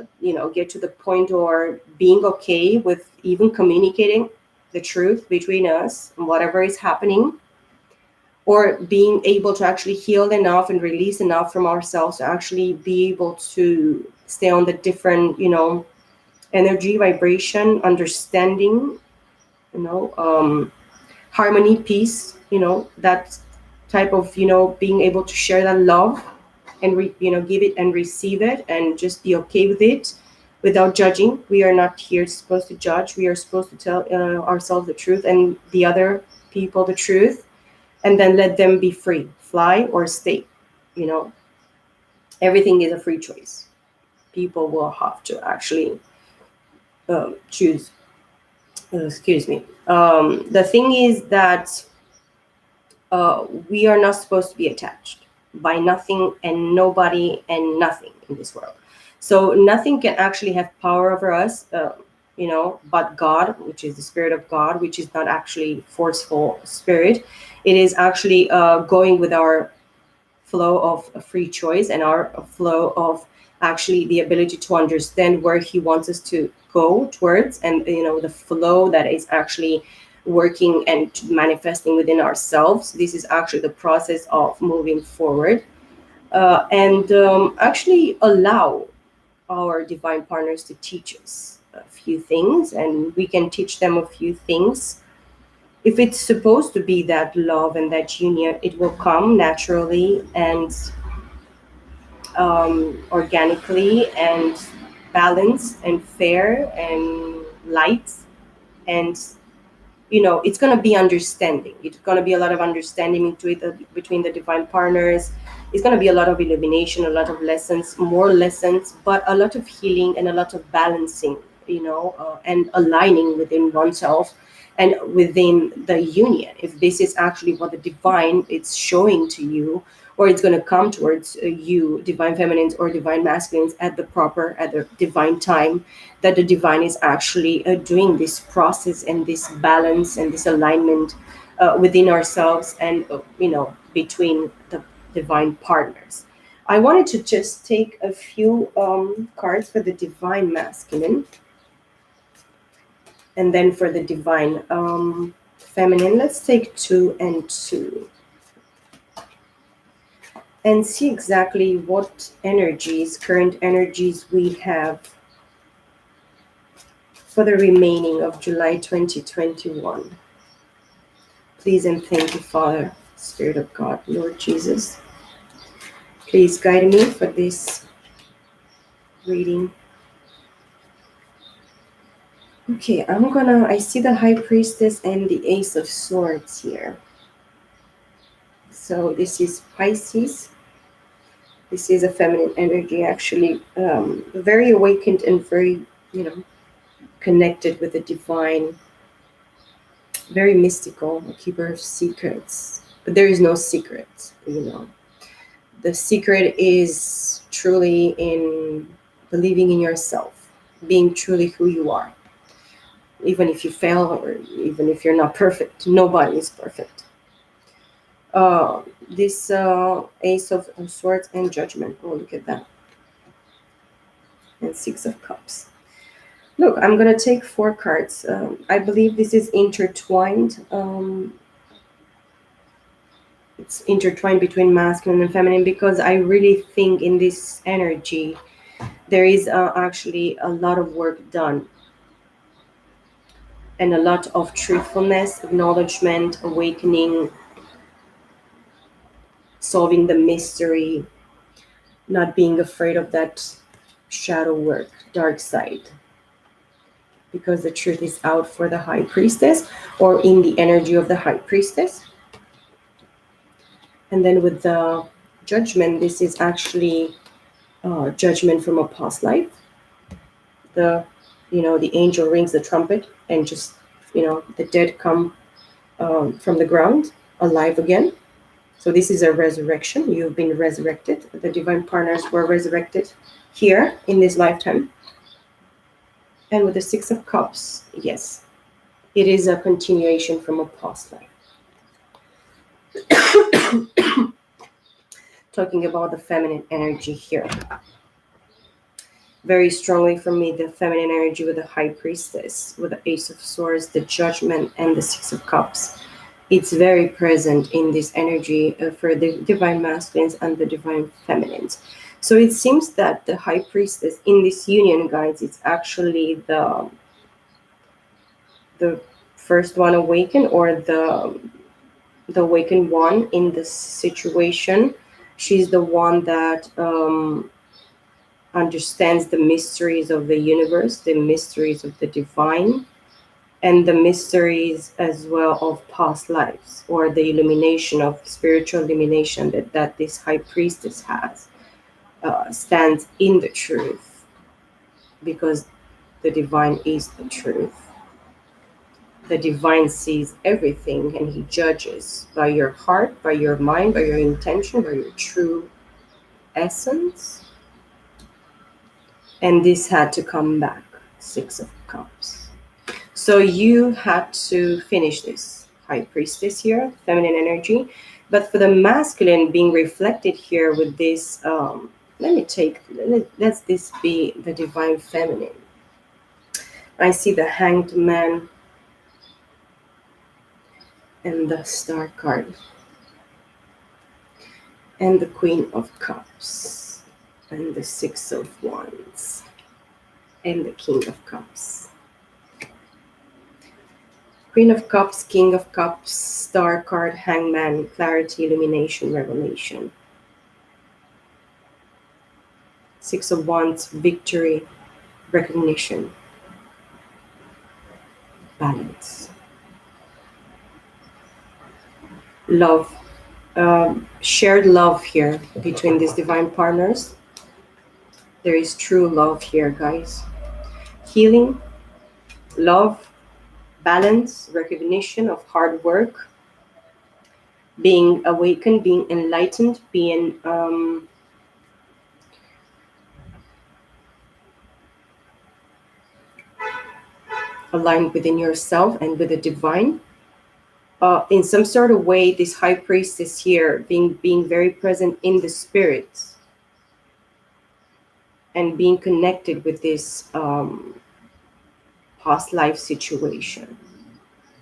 get to the point or being okay with even communicating the truth between us and whatever is happening, or being able to actually heal enough and release enough from ourselves to actually be able to stay on the different, energy, vibration, understanding, harmony, peace, that type of, being able to share that love and, give it and receive it and just be okay with it without judging. We are not here supposed to judge. We are supposed to tell ourselves the truth and the other people the truth, and then let them be free, fly or stay. You know, everything is a free choice. People will have to actually choose. Excuse me. The thing is that we are not supposed to be attached by nothing and nobody and nothing in this world. So nothing can actually have power over us, but God, which is the spirit of God, which is not actually forceful spirit. It is actually going with our flow of a free choice and our flow of actually the ability to understand where he wants us to go towards, and the flow that is actually working and manifesting within ourselves. This is actually the process of moving forward, and actually allow our divine partners to teach us a few things, and we can teach them a few things. If it's supposed to be that love and that union, it will come naturally and organically and balanced and fair and light, and it's going to be understanding. It's going to be a lot of understanding between the divine partners. It's going to be a lot of illumination, a lot of lessons, more lessons, but a lot of healing and a lot of balancing, and aligning within oneself and within the union. If this is actually what the divine is showing to you, or it's going to come towards you, divine feminines or divine masculines, at the divine time, that the divine is actually doing this process and this balance and this alignment within ourselves and between the divine partners. I wanted to just take a few cards for the divine masculine, and then for the divine feminine, let's take 2 and 2 and see exactly what current energies we have for the remaining of July 2021. Please and thank you, Father. Spirit of God, Lord Jesus, please guide me for this reading. Okay, I see the High Priestess and the Ace of Swords here. So this is Pisces. This is a feminine energy, actually, very awakened and very, connected with the divine, very mystical, a keeper of secrets. But there is no secret. The secret is truly in believing in yourself, being truly who you are. Even if you fail or even if you're not perfect, nobody is perfect. This Ace of Swords and Judgment. Oh, look at that. And Six of Cups. Look, I'm going to take 4 cards. I believe this is intertwined. It's intertwined between masculine and feminine, because I really think in this energy there is actually a lot of work done, and a lot of truthfulness, acknowledgement, awakening, solving the mystery, not being afraid of that shadow work, dark side, because the truth is out for the High Priestess, or in the energy of the High Priestess. And then with the Judgment, this is actually judgment from a past life. The angel rings the trumpet, and just the dead come from the ground alive again. So this is a resurrection. You've been resurrected. The divine partners were resurrected here in this lifetime. And with the Six of Cups, yes, it is a continuation from a past life. Talking about the feminine energy here. Very strongly for me, the feminine energy with the High Priestess, with the Ace of Swords, the Judgment, and the Six of Cups. It's very present in this energy for the divine masculines and the divine feminines. So it seems that the High Priestess in this union, guys, it's actually the first one awakened, or the awakened one in this situation. She's the one that understands the mysteries of the universe, the mysteries of the divine, and the mysteries as well of past lives, or the illumination of spiritual illumination that this High Priestess has, stands in the truth, because the divine is the truth. The divine sees everything, and he judges by your heart, by your mind, by your intention, by your true essence. And this had to come back. Six of Cups. So you had to finish this, High Priestess here, feminine energy. But for the masculine being reflected here with this, let's this be the divine feminine. I see the Hanged Man and the Star card, and the Queen of Cups, and the Six of Wands, and the King of Cups. Queen of Cups, King of Cups, Star card, Hangman, clarity, illumination, revelation. Six of Wands, victory, recognition, balance. Love, shared love here between these divine partners. There is true love here, guys. Healing, love, balance, recognition of hard work, being awakened, being enlightened, being aligned within yourself and with the divine. In some sort of way, this High Priestess here being very present in the spirits, and being connected with this past life situation.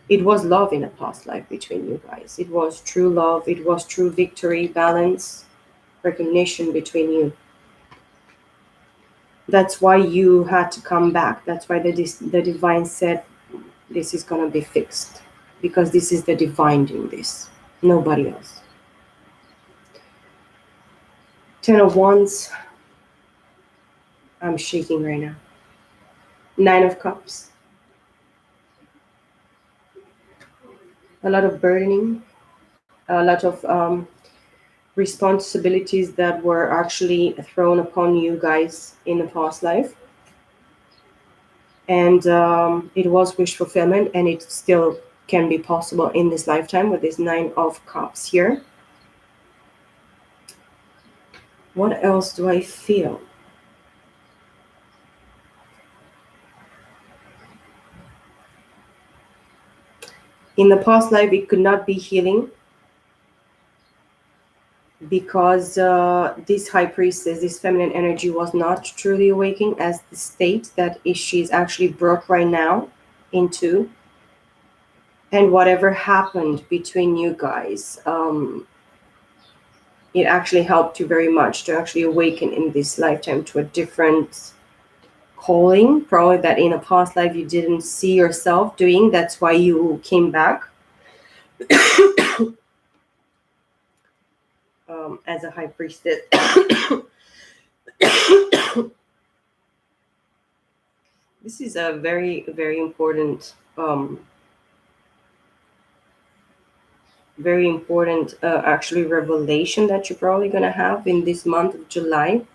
It was love in a past life between you guys. It was true love. It was true victory, balance, recognition between you. That's why you had to come back. That's why the divine said this is going to be fixed, because this is the divine doing this. Nobody else. Ten of Wands. I'm shaking right now. Nine of Cups. A lot of burdening, a lot of responsibilities that were actually thrown upon you guys in the past life. And it was wish fulfillment, and it still can be possible in this lifetime with this Nine of Cups here. What else do I feel? In the past life, it could not be healing because this high priestess, this feminine energy, was not truly awakening as the state that she's actually brought right now into. And whatever happened between you guys, it actually helped you very much to actually awaken in this lifetime to a different calling, probably that in a past life you didn't see yourself doing. That's why you came back as a high priestess. This is a very, very important, actually revelation that you're probably going to have in this month of July.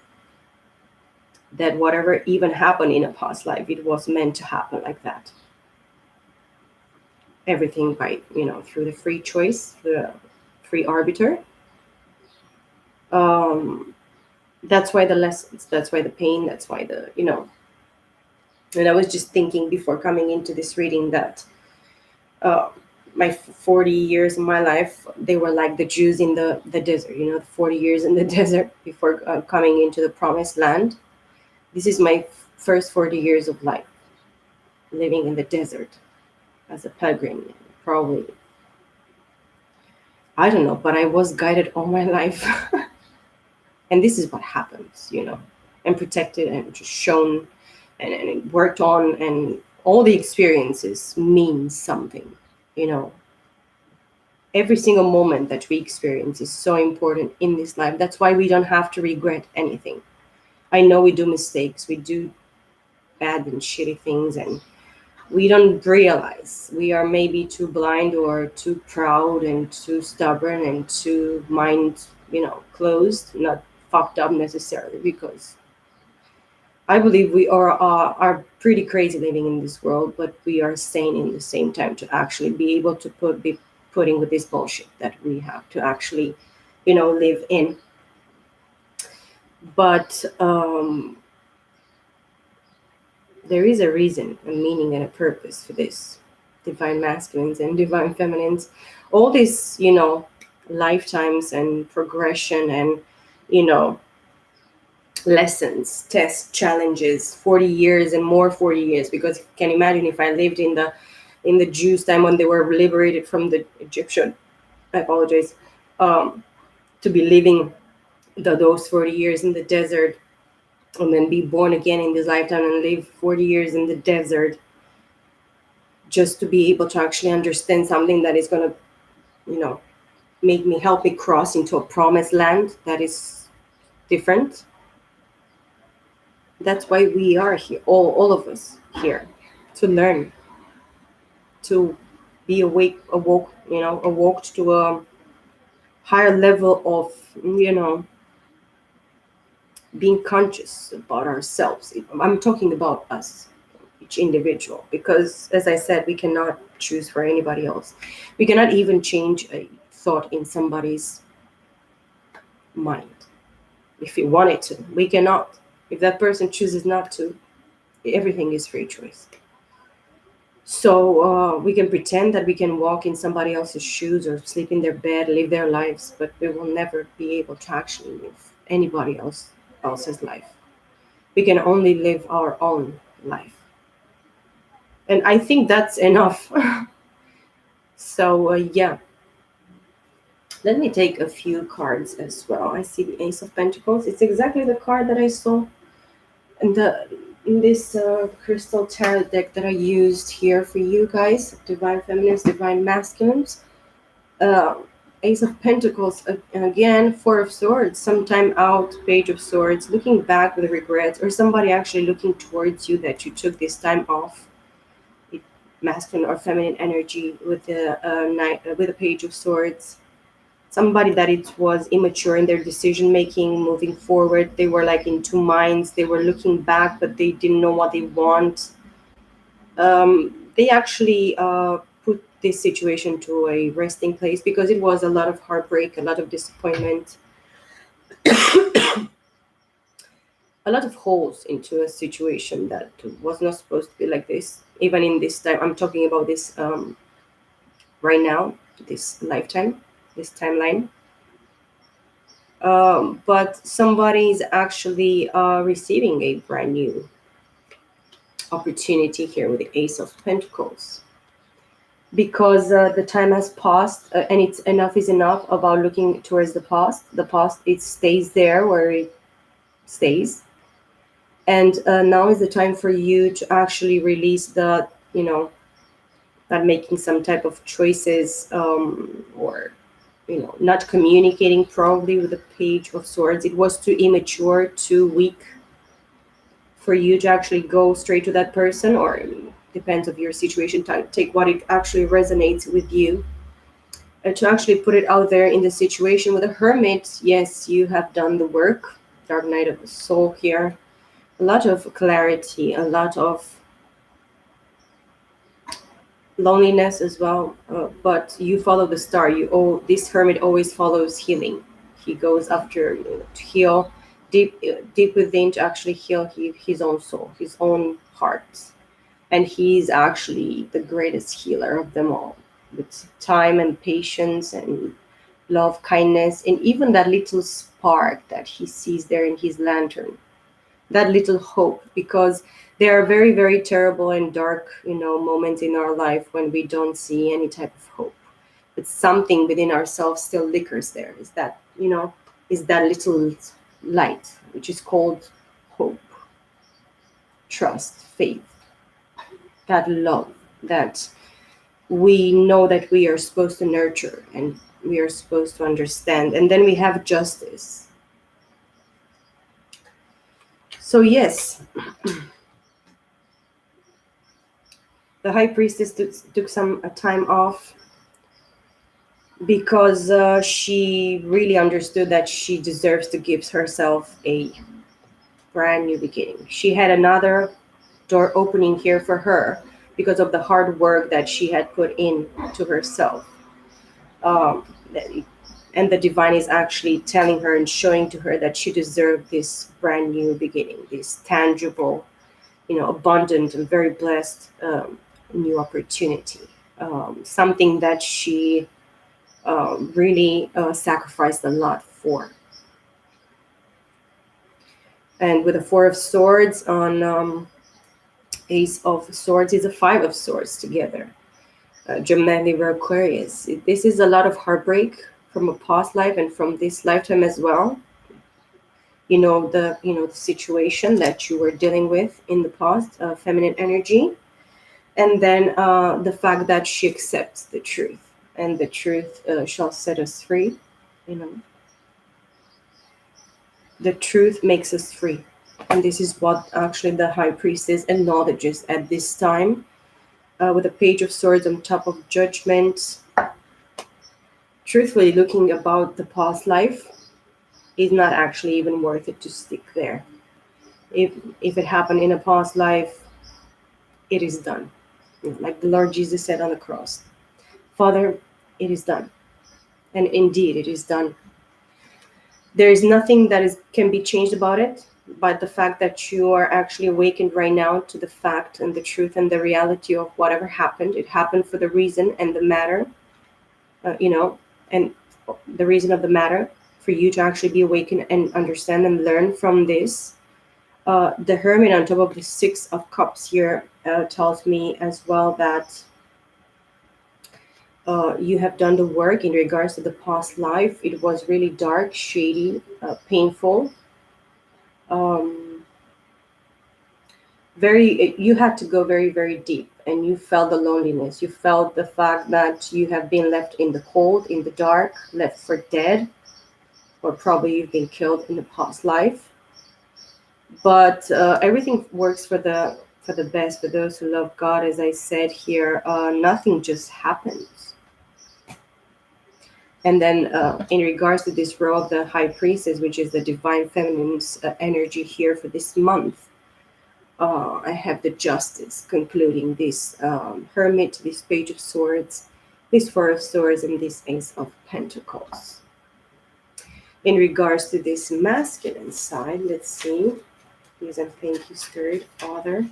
That whatever even happened in a past life, it was meant to happen like that. Everything by, through the free choice, the free arbiter. Um, that's why the lessons, that's why the pain, that's why and I was just thinking before coming into this reading that uh, my 40 years of my life, they were like the Jews in the desert, 40 years in the desert before coming into the promised land. This is my first 40 years of life living in the desert as a pilgrim. Probably, I don't know, but I was guided all my life. And this is what happens, and protected and just shown and worked on, and all the experiences mean something, you know. Every single moment that we experience is so important in this life. That's why we don't have to regret anything. I know we do mistakes, we do bad and shitty things, and we don't realize we are maybe too blind or too proud and too stubborn and too mind, closed, not fucked up necessarily, because I believe we are pretty crazy living in this world, but we are sane in the same time to actually be able to be putting with this bullshit that we have to actually, live in. But there is a reason, a meaning, and a purpose for this. Divine masculines and divine feminines, all these, lifetimes and progression and, you know, lessons, tests, challenges, 40 years and more 40 years. Because you can imagine if I lived in the Jews' time when they were liberated from the Egyptian, I apologize, to be living those 40 years in the desert and then be born again in this lifetime and live 40 years in the desert just to be able to actually understand something that is going to, you know, help me cross into a promised land that is different. That's why we are here, all of us here, to learn, to be awoke to a higher level of, being conscious about ourselves. I'm talking about us, each individual, because as I said, we cannot choose for anybody else. We cannot even change a thought in somebody's mind. If we wanted to, we cannot. If that person chooses not to, everything is free choice. So we can pretend that we can walk in somebody else's shoes or sleep in their bed, live their lives, but we will never be able to actually live anybody else's life. We can only live our own life. And I think that's enough. So yeah, let me take a few cards as well. I see the Ace of Pentacles. It's exactly the card that I saw in this crystal tarot deck that I used here for you guys, divine feminines, divine masculines. Ace of Pentacles, again, Four of Swords, sometime out, Page of Swords, looking back with regrets, or somebody actually looking towards you that you took this time off. It, masculine or feminine energy with the with the Page of Swords. Somebody that it was immature in their decision making, moving forward. They were like in two minds. They were looking back, but they didn't know what they want. They actually put this situation to a resting place because it was a lot of heartbreak, a lot of disappointment, a lot of holes into a situation that was not supposed to be like this. Even in this time, I'm talking about this right now, this lifetime, this timeline. But somebody is actually receiving a brand new opportunity here with the Ace of Pentacles because the time has passed and it's enough is enough about looking towards the past it stays there where it stays, and now is the time for you to actually release the, not making some type of choices, or not communicating probably with the Page of Swords. It was too immature, too weak for you to actually go straight to that person, or depends of your situation. Take what it actually resonates with you, to actually put it out there in the situation with a Hermit. Yes, you have done the work. Dark Night of the Soul here. A lot of clarity, a lot of loneliness as well. But you follow the star. This Hermit always follows healing. He goes after, to heal deep within, to actually heal his own soul, his own heart, and he's actually the greatest healer of them all, with time and patience and love, kindness, and even that little spark that he sees there in his lantern, that little hope, because there are very, very terrible and dark, moments in our life when we don't see any type of hope. But something within ourselves still liquors there. Is that little light, which is called hope, trust, faith, that love that we know that we are supposed to nurture and we are supposed to understand. And then we have justice. So, yes, the High Priestess took some time off because she really understood that she deserves to give herself a brand new beginning. She had another door opening here for her because of the hard work that she had put in to herself. Um, and the divine is actually telling her and showing to her that she deserved this brand new beginning, this tangible, abundant and very blessed, new opportunity. Something that she really sacrificed a lot for. And with the Four of Swords on Ace of Swords is a Five of Swords together. Gemini, Libra, Aquarius. This is a lot of heartbreak from a past life and from this lifetime as well. The situation that you were dealing with in the past, feminine energy, and then the fact that she accepts the truth, and the truth shall set us free. You know, the truth makes us free, and this is what actually the High Priestess acknowledges at this time, with a Page of Swords on top of Judgment. Truthfully, looking about the past life is not actually even worth it to stick there. If it happened in a past life, it is done. Like the Lord Jesus said on the cross, Father, it is done. And indeed, it is done. There is nothing that can be changed about it, but the fact that you are actually awakened right now to the fact and the truth and the reality of whatever happened. It happened for the reason and the matter, and the reason of the matter for you to actually be awakened and understand and learn from this. The Hermit on top of the Six of Cups here tells me as well that you have done the work in regards to the past life. It was really dark, shady, painful. Um, you had to go very, very deep and you felt the loneliness. You felt the fact that you have been left in the cold, in the dark, left for dead, or probably you've been killed in the past life. But everything works for the best for those who love God. As I said here, nothing just happens. And then, in regards to this role of the high priestess, which is the divine feminine's energy here for this month, I have the justice concluding this hermit, this page of swords, this four of swords, and this ace of pentacles. In regards to this masculine side, let's see. Please and thank you, Spirit, Father.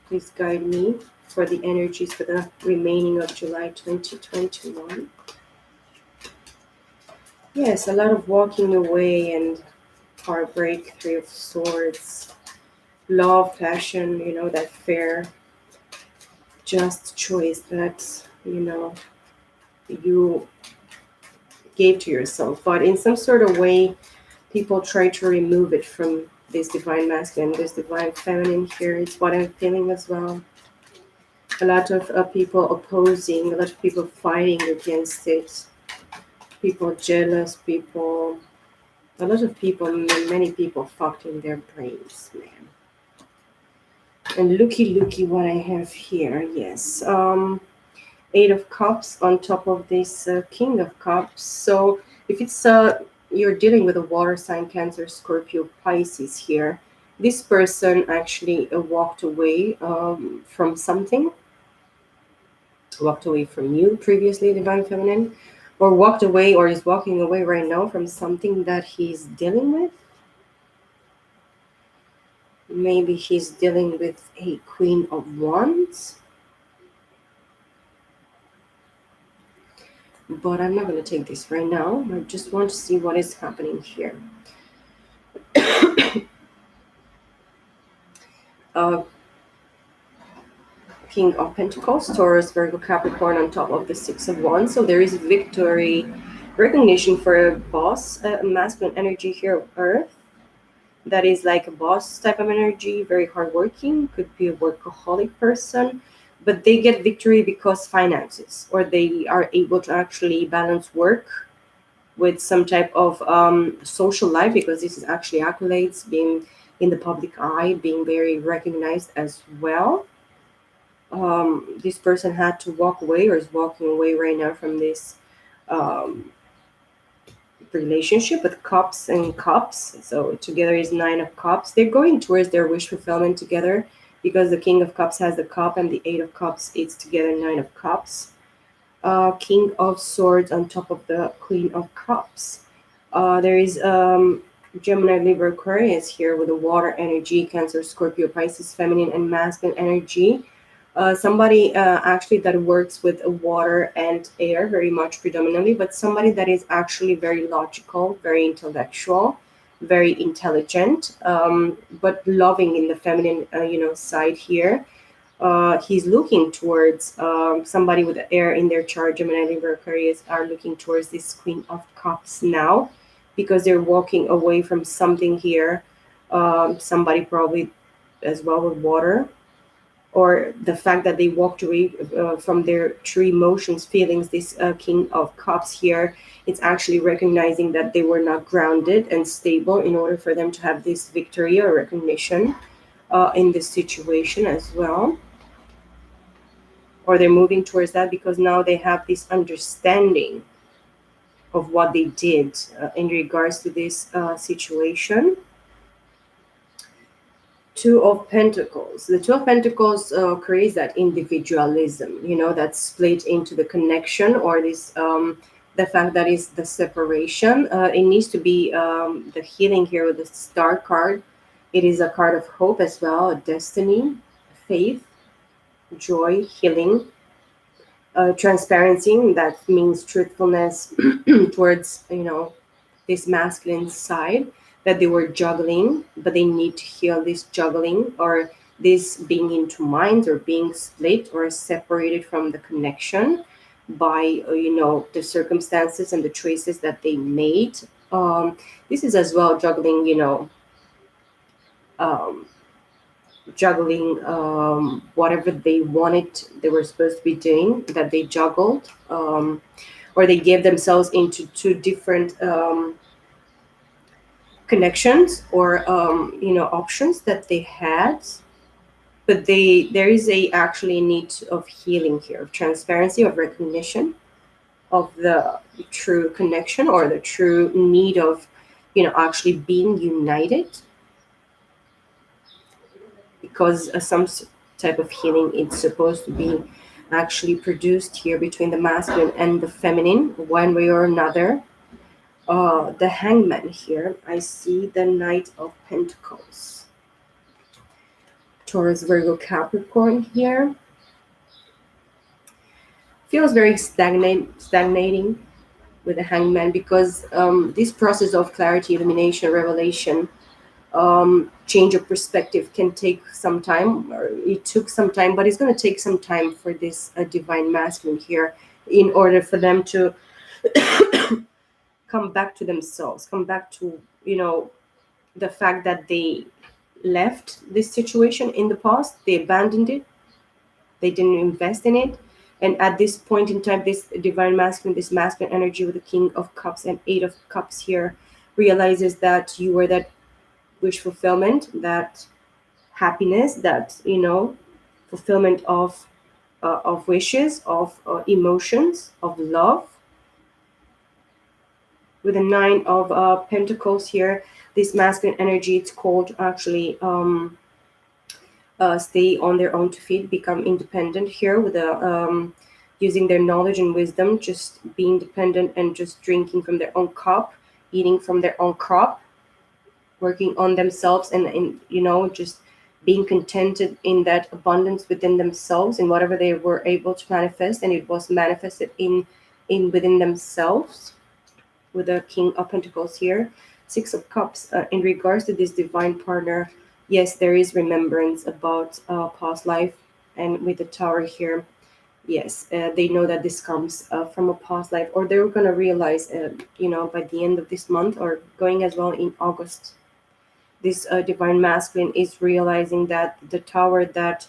Please guide me for the energies for the remaining of July 2021. Yes, a lot of walking away and heartbreak, Three of Swords, love, passion, that fair, just choice that, you gave to yourself. But in some sort of way, people try to remove it from this divine masculine, this divine feminine here. It's what I'm feeling as well. A lot of people opposing, a lot of people fighting against it, people jealous, people, a lot of people, many people fucked in their brains, man. And looky what I have here. Yes, Eight of Cups on top of this King of Cups. So if it's you're dealing with a water sign, Cancer, Scorpio, Pisces here, this person actually walked away from something, walked away from you previously, divine feminine, or walked away or is walking away right now from something that he's dealing with. Maybe he's dealing with a Queen of Wands. But I'm not going to take this right now. I just want to see what is happening here. uh, King of Pentacles, Taurus, Virgo, Capricorn on top of the Six of Wands. So there is victory, recognition for a boss, masculine energy here of Earth. That is like a boss type of energy, very hardworking, could be a workaholic person, but they get victory because finances, or they are able to actually balance work with some type of social life, because this is actually accolades, being in the public eye, being very recognized as well. This person had to walk away or is walking away right now from this um, relationship with cups and cups. So together is Nine of Cups. They're going towards their wish fulfillment together, because the King of Cups has the cup and the Eight of Cups, it's together Nine of Cups. King of Swords on top of the Queen of Cups. There is Gemini, Libra, Aquarius here with the water energy, Cancer, Scorpio, Pisces, feminine and masculine energy. Somebody actually that works with water and air very much predominantly, but somebody that is actually very logical, very intellectual, very intelligent, but loving in the feminine, side here. He's looking towards somebody with air in their chart. Gemini, Libra, Aquarius are looking towards this Queen of Cups now, because they're walking away from something here. Somebody probably as well with water, or the fact that they walked away from their true emotions, feelings. This King of Cups here, it's actually recognizing that they were not grounded and stable in order for them to have this victory or recognition in this situation as well. Or they're moving towards that because now they have this understanding of what they did in regards to this situation. Two of Pentacles. The Two of Pentacles creates that individualism, that's split into the connection, or this the fact that is the separation. It needs to be the healing here with the Star card. It is a card of hope as well, a destiny, faith, joy, healing, transparency. That means truthfulness towards this masculine side that they were juggling, but they need to heal this juggling, or this being in two minds, or being split or separated from the connection by the circumstances and the choices that they made. This is as well juggling um, juggling whatever they wanted, they were supposed to be doing, that they juggled, or they gave themselves into two different connections, or options that they had. But there is a actually need of healing here, of transparency, of recognition of the true connection, or the true need of actually being united, because type of healing it's supposed to be actually produced here between the masculine and the feminine, one way or another. The hangman here, I see the Knight of Pentacles, Taurus, Virgo, Capricorn here. Feels very stagnating with the hangman, because this process of clarity, illumination, revelation, change of perspective can take some time, or it took some time, but it's going to take some time for this divine masculine here, in order for them to come back to themselves, come back to the fact that they left this situation in the past, they abandoned it, they didn't invest in it. And at this point in time, this divine masculine, this masculine energy with the King of Cups and Eight of Cups here, realizes that you were that wish fulfillment, that happiness, that fulfillment of wishes, of emotions, of love. With the Nine of Pentacles here, this masculine energy, it's called actually stay on their own two feet, become independent here, with a using their knowledge and wisdom, just being independent and just drinking from their own cup, eating from their own crop, working on themselves, and just being contented in that abundance within themselves, in whatever they were able to manifest, and it was manifested in within themselves. With the King of Pentacles here, Six of Cups, in regards to this divine partner, yes, there is remembrance about past life. And with the Tower here, yes, they know that this comes from a past life, or they're going to realize by the end of this month, or going as well in August. This divine masculine is realizing that the Tower that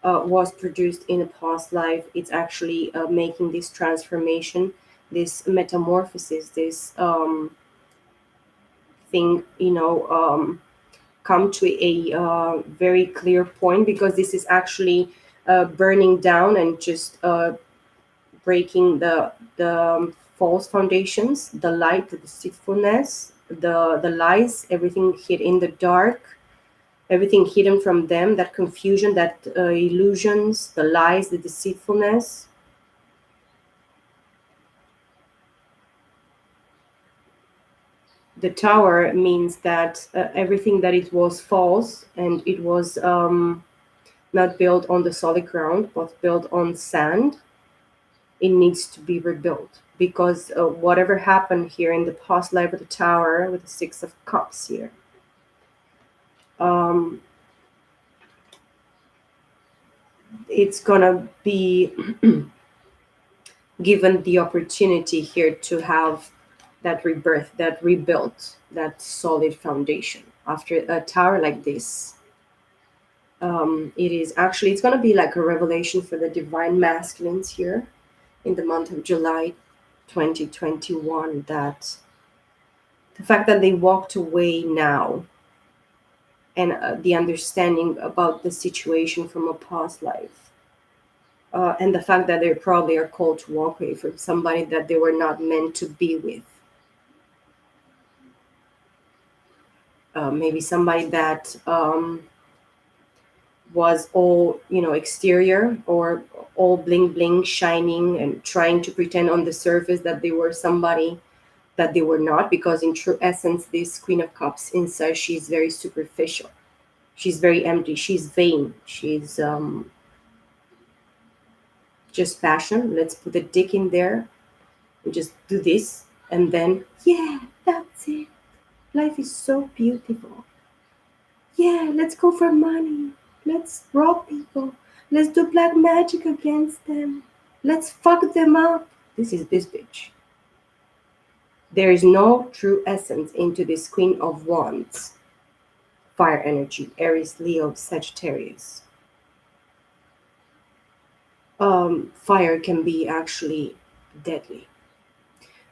was produced in a past life, it's actually making this transformation, this metamorphosis, this thing, come to a very clear point, because this is actually burning down and just breaking the false foundations, the light, the deceitfulness, the lies, everything hid in the dark, everything hidden from them, that confusion, that illusions, the lies, the deceitfulness. The Tower means that everything that it was false, and it was not built on the solid ground but built on sand, it needs to be rebuilt, because whatever happened here in the past life of the Tower, with the Six of Cups here, um, it's gonna be given the opportunity here to have that rebirth, that rebuilt, that solid foundation after a tower like this. It is actually, it's going to be like a revelation for the divine masculines here in the month of July 2021, that the fact that they walked away now, and the understanding about the situation from a past life, and the fact that they probably are called to walk away from somebody that they were not meant to be with. Maybe somebody that was all exterior, or all bling bling, shining, and trying to pretend on the surface that they were somebody that they were not, because in true essence, this Queen of Cups inside, she's very superficial, she's very empty, she's vain, she's just passion. Let's put a dick in there and just do this, and then yeah, that's it, life is so beautiful. Yeah, let's go for money. Let's rob people. Let's do black magic against them. Let's fuck them up. This is this bitch. There is no true essence into this Queen of Wands. Fire energy, Aries, Leo, Sagittarius. Fire can be actually deadly.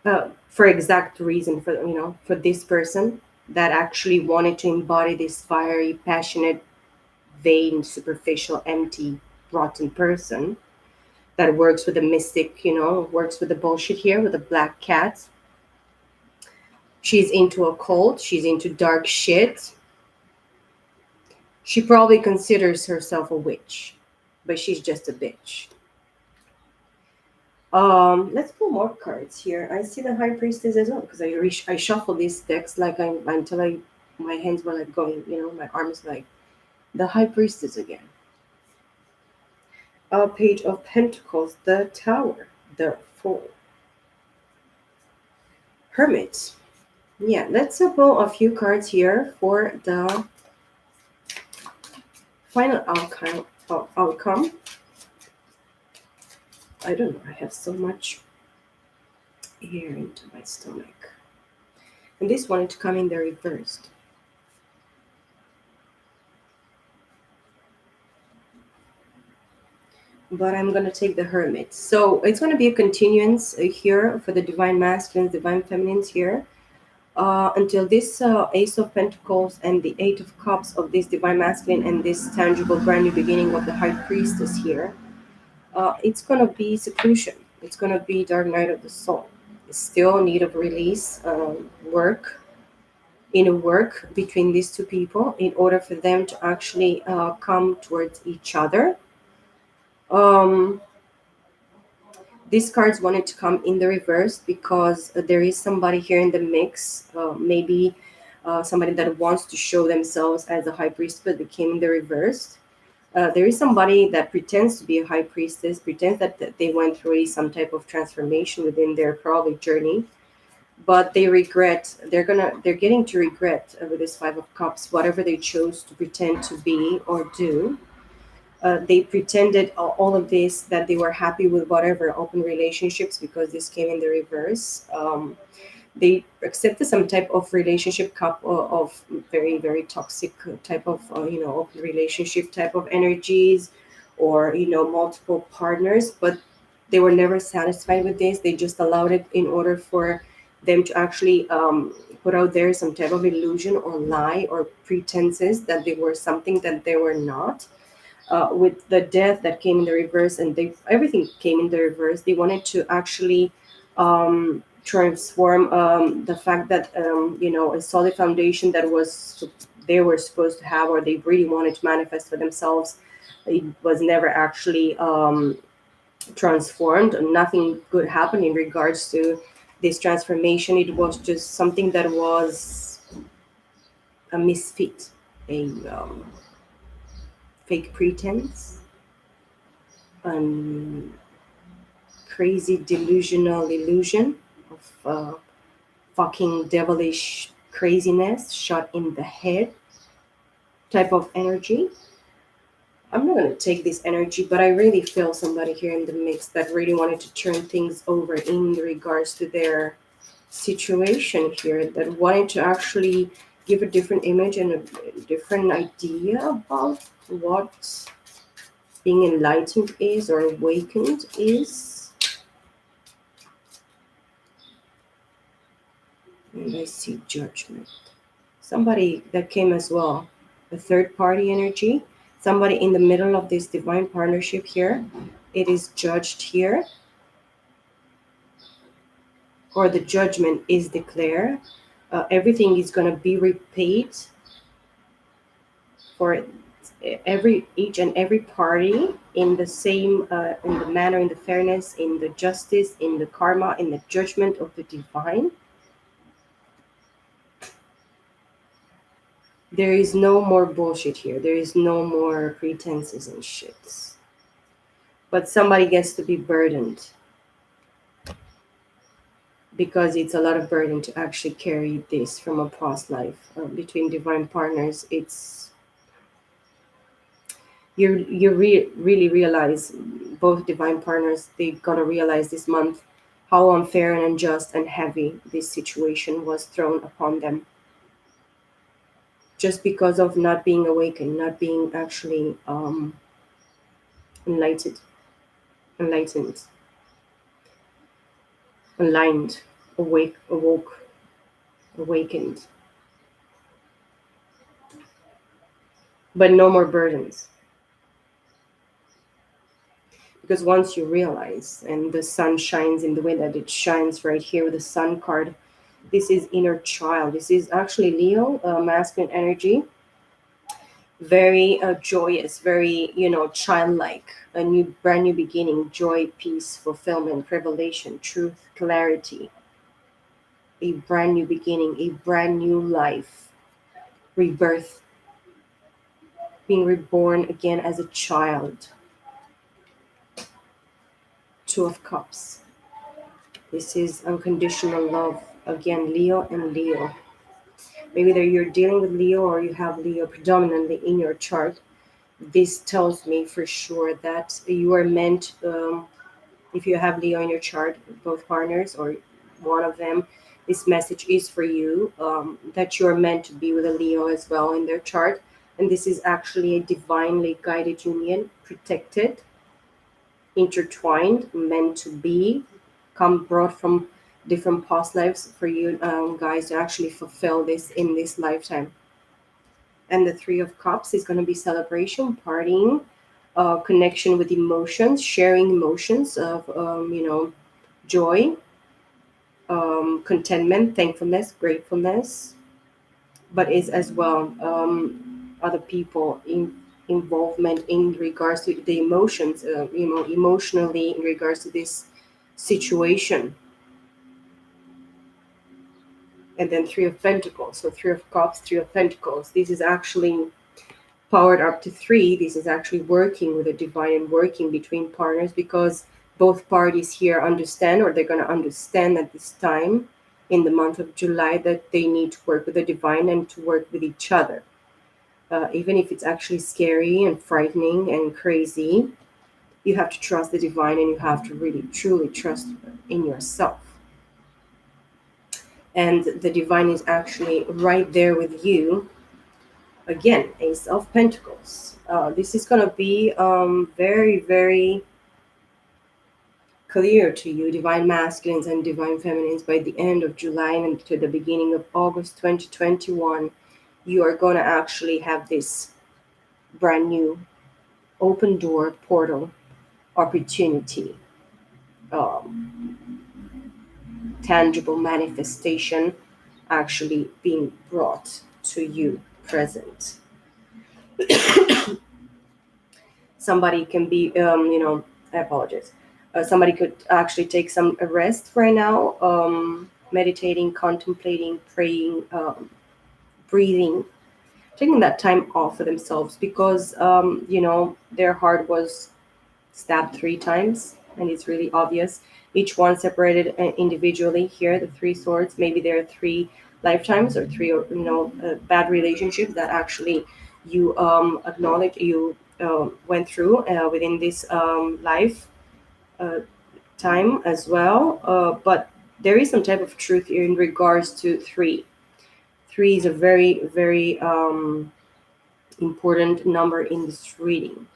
For exact reason, for for this person that actually wanted to embody this fiery, passionate, vain, superficial, empty, rotten person that works with the mystic, works with the bullshit here, with the black cat. She's into occult, she's into dark shit. She probably considers herself a witch, but she's just a bitch. Let's pull more cards here. I see the High Priestess as well because I shuffle these decks like until my hands were like going, my arms like the High Priestess again. Page of Pentacles, the Tower, the Fool, Hermit. Yeah, let's pull a few cards here for the final outcome. I don't know. I have so much air into my stomach, and this wanted to come in the reversed. But I'm going to take the Hermit. So it's going to be a continuance here for the Divine Masculines, Divine Feminines here. Until this Ace of Pentacles and the Eight of Cups of this Divine Masculine and this tangible brand new beginning of the High Priestess here, it's going to be seclusion. It's going to be Dark Night of the Soul. It's still in need of release, work between these two people in order for them to actually come towards each other. Um, these cards wanted to come in the reverse because there is somebody here in the mix, maybe somebody that wants to show themselves as a high priest, but they came in the reverse. There is somebody that pretends to be a high priestess, pretends that they went through some type of transformation within their probably journey, but they regret. They're getting to regret with this Five of Cups whatever they chose to pretend to be or do. They pretended all of this that they were happy with whatever open relationships because this came in the reverse. They accepted some type of relationship of very very toxic type of open relationship type of energies, or multiple partners, but they were never satisfied with this. They just allowed it in order for them to actually put out there some type of illusion or lie or pretenses that they were something that they were not. With the death that came in the reverse, and everything came in the reverse, they wanted to actually transform the fact that a solid foundation that they were supposed to have, or they really wanted to manifest for themselves, it was never actually transformed. Nothing good happened in regards to this transformation. It was just something that was a misfit, a fake pretense, and crazy delusional illusion of fucking devilish craziness shot in the head type of energy. I'm not going to take this energy, but I really feel somebody here in the mix that really wanted to turn things over in regards to their situation here, that wanted to actually give a different image and a different idea about what being enlightened is or awakened is. And I see Judgment. Somebody that came as well, a third party energy, somebody in the middle of this divine partnership here. It is judged here, or the judgment is declared. Everything is going to be repaid for each and every party in the same in the manner, in the fairness, in the justice, in the karma, in the judgment of the divine. There is no more bullshit here. There is no more pretenses and shits. But somebody gets to be burdened, because it's a lot of burden to actually carry this from a past life. Between divine partners, it's really realize, both divine partners, they gotta realize this month how unfair and unjust and heavy this situation was thrown upon them. just because of not being awakened, not being actually enlightened, enlightened, aligned, awoke, awakened. But no more burdens. Because once you realize, and the sun shines in the way that it shines right here with the sun card, this is inner child. This is actually Leo, masculine energy, very joyous, very, childlike, a new, brand new beginning, joy, peace, fulfillment, revelation, truth, clarity, a brand new beginning, a brand new life, rebirth, being reborn again as a child. Two of Cups. This is unconditional love. Again, Leo and Leo. Maybe that you're dealing with Leo or you have Leo predominantly in your chart. This tells me for sure that you are meant, if you have Leo in your chart, both partners or one of them, this message is for you, that you're meant to be with a Leo as well in their chart. And this is actually a divinely guided union, protected, intertwined, meant to be, come brought from different past lives for you, guys, to actually fulfill this in this lifetime. And the Three of Cups is going to be celebration, partying, connection with emotions, sharing emotions of, joy, contentment, thankfulness, gratefulness, but is as well, other people in involvement in regards to the emotions, emotionally in regards to this situation. And then Three of Pentacles, so Three of Cups, Three of Pentacles, this is actually powered up to three. This is actually working with the divine and working between partners, because both parties here understand, or they're going to understand at this time in the month of July, that they need to work with the divine and to work with each other. Even if it's actually scary and frightening and crazy, you have to trust the divine, and you have to really truly trust in yourself. And the divine is actually right there with you. Again, Ace of Pentacles. This is going to be very, very clear to you, divine masculines and divine feminines, by the end of July and to the beginning of August 2021. You are going to actually have this brand new open door portal opportunity, um, tangible manifestation actually being brought to you present. Somebody can be, I apologize. Somebody could actually take some rest right now, meditating, contemplating, praying, breathing, taking that time off for themselves, because, their heart was stabbed 3 times, and it's really obvious. Each one separated individually here, the three swords. Maybe there are 3 lifetimes or three, bad relationships that actually you acknowledge you went through within this life uh, time as well. But there is some type of truth here in regards to three. Three is a very, very important number in this reading.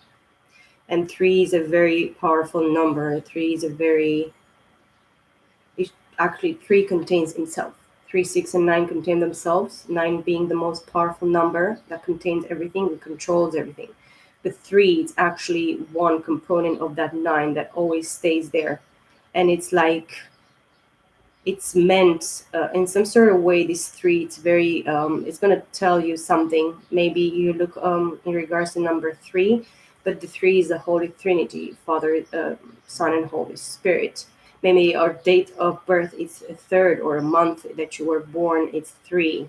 And three is a very powerful number. Three is a very, it, actually, three contains himself. 3, 6, and 9 contain themselves. 9 being the most powerful number that contains everything, that controls everything. But 3 is actually one component of that 9 that always stays there. And it's like, it's meant in some sort of way, this 3, it's very, it's going to tell you something. Maybe you look in regards to number 3, but the 3 is the Holy Trinity, Father, Son, and Holy Spirit. Maybe our date of birth is a third, or a month that you were born, it's 3,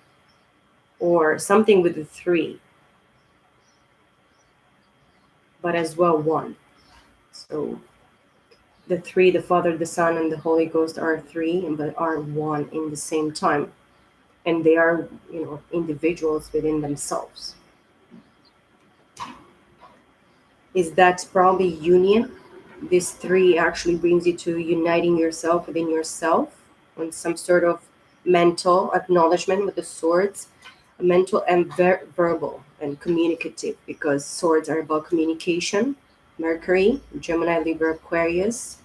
or something with the 3, but as well 1. So the 3, the Father, the Son, and the Holy Ghost are 3, but are 1 in the same time. And they are, individuals within themselves. Is that probably union? This 3 actually brings you to uniting yourself within yourself on some sort of mental acknowledgement with the swords. mental and verbal and communicative, because swords are about communication. Mercury, Gemini, Libra, Aquarius.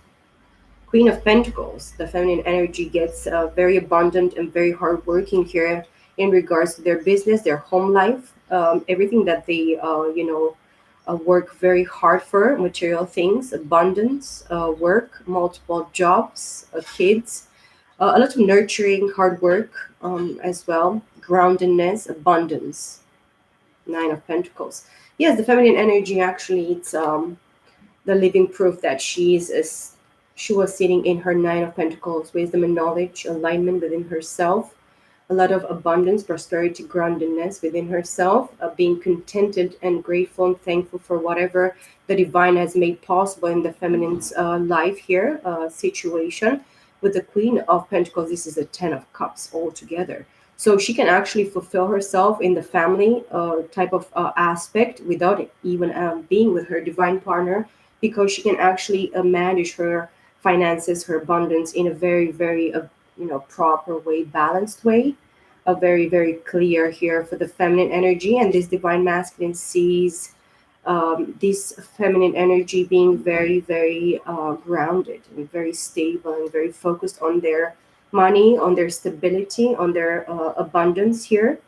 Queen of Pentacles, the feminine energy gets very abundant and very hardworking here in regards to their business, their home life, everything that they, work very hard for, material things, abundance, work, multiple jobs, kids, a lot of nurturing, hard work as well, groundedness, abundance. Nine of Pentacles. Yes, the feminine energy actually, it's the living proof that she was sitting in her Nine of Pentacles, wisdom and knowledge, alignment within herself, a lot of abundance, prosperity, groundedness within herself, being contented and grateful and thankful for whatever the divine has made possible in the feminine's life here, situation. With the Queen of Pentacles, this is a Ten of Cups altogether. So she can actually fulfill herself in the family type of aspect without even being with her divine partner, because she can actually manage her finances, her abundance in a very, very proper way, balanced way, a very, very clear here for the feminine energy. And this divine masculine sees this feminine energy being very, very grounded and very stable and very focused on their money, on their stability, on their abundance here.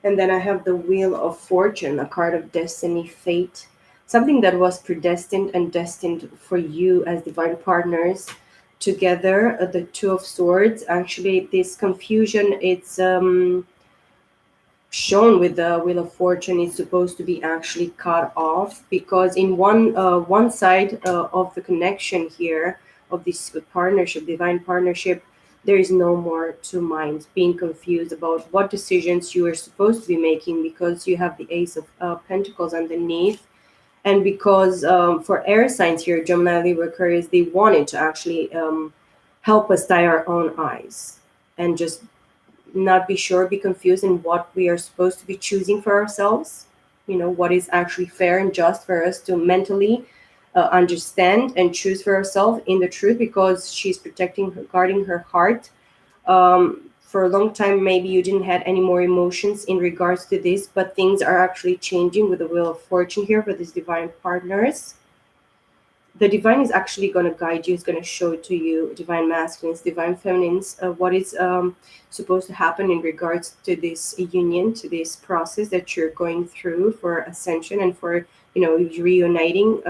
And then I have the Wheel of Fortune, a card of destiny, fate, something that was predestined and destined for you as divine partners together. The Two of Swords. Actually, this confusion, it's shown with the Wheel of Fortune, is supposed to be actually cut off, because in one side of the connection here of this partnership, divine partnership, there is no more two minds being confused about what decisions you are supposed to be making, because you have the Ace of Pentacles underneath. And because for air signs here, Gemini, Libra, Aquarius, they wanted to actually help us tie our own eyes and just not be sure, be confused in what we are supposed to be choosing for ourselves. What is actually fair and just for us to mentally understand and choose for ourselves in the truth, because she's protecting her, guarding her heart. For a long time, maybe you didn't have any more emotions in regards to this, but things are actually changing with the Wheel of Fortune here for these divine partners. The divine is actually going to guide you, is going to show to you, divine masculines, divine feminines, what is supposed to happen in regards to this union, to this process that you're going through for ascension and for reuniting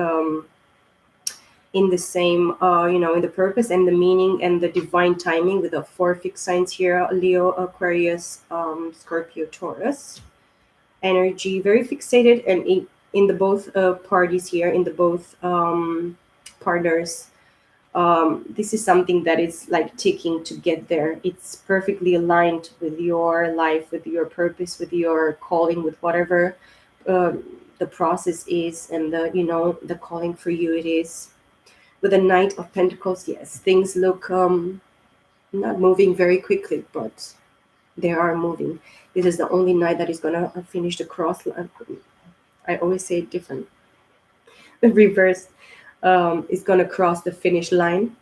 in the same in the purpose and the meaning and the divine timing, with the four fixed signs here: Leo, Aquarius, Scorpio, Taurus energy, very fixated. And in the both parties here, in the both partners, this is something that is like ticking to get there. It's perfectly aligned with your life, with your purpose, with your calling, with whatever the process is, and the calling for you it is. With the Knight of Pentacles, yes, things look not moving very quickly, but they are moving. This is the only knight that is gonna finish the cross. I always say it different. The reverse is gonna cross the finish line.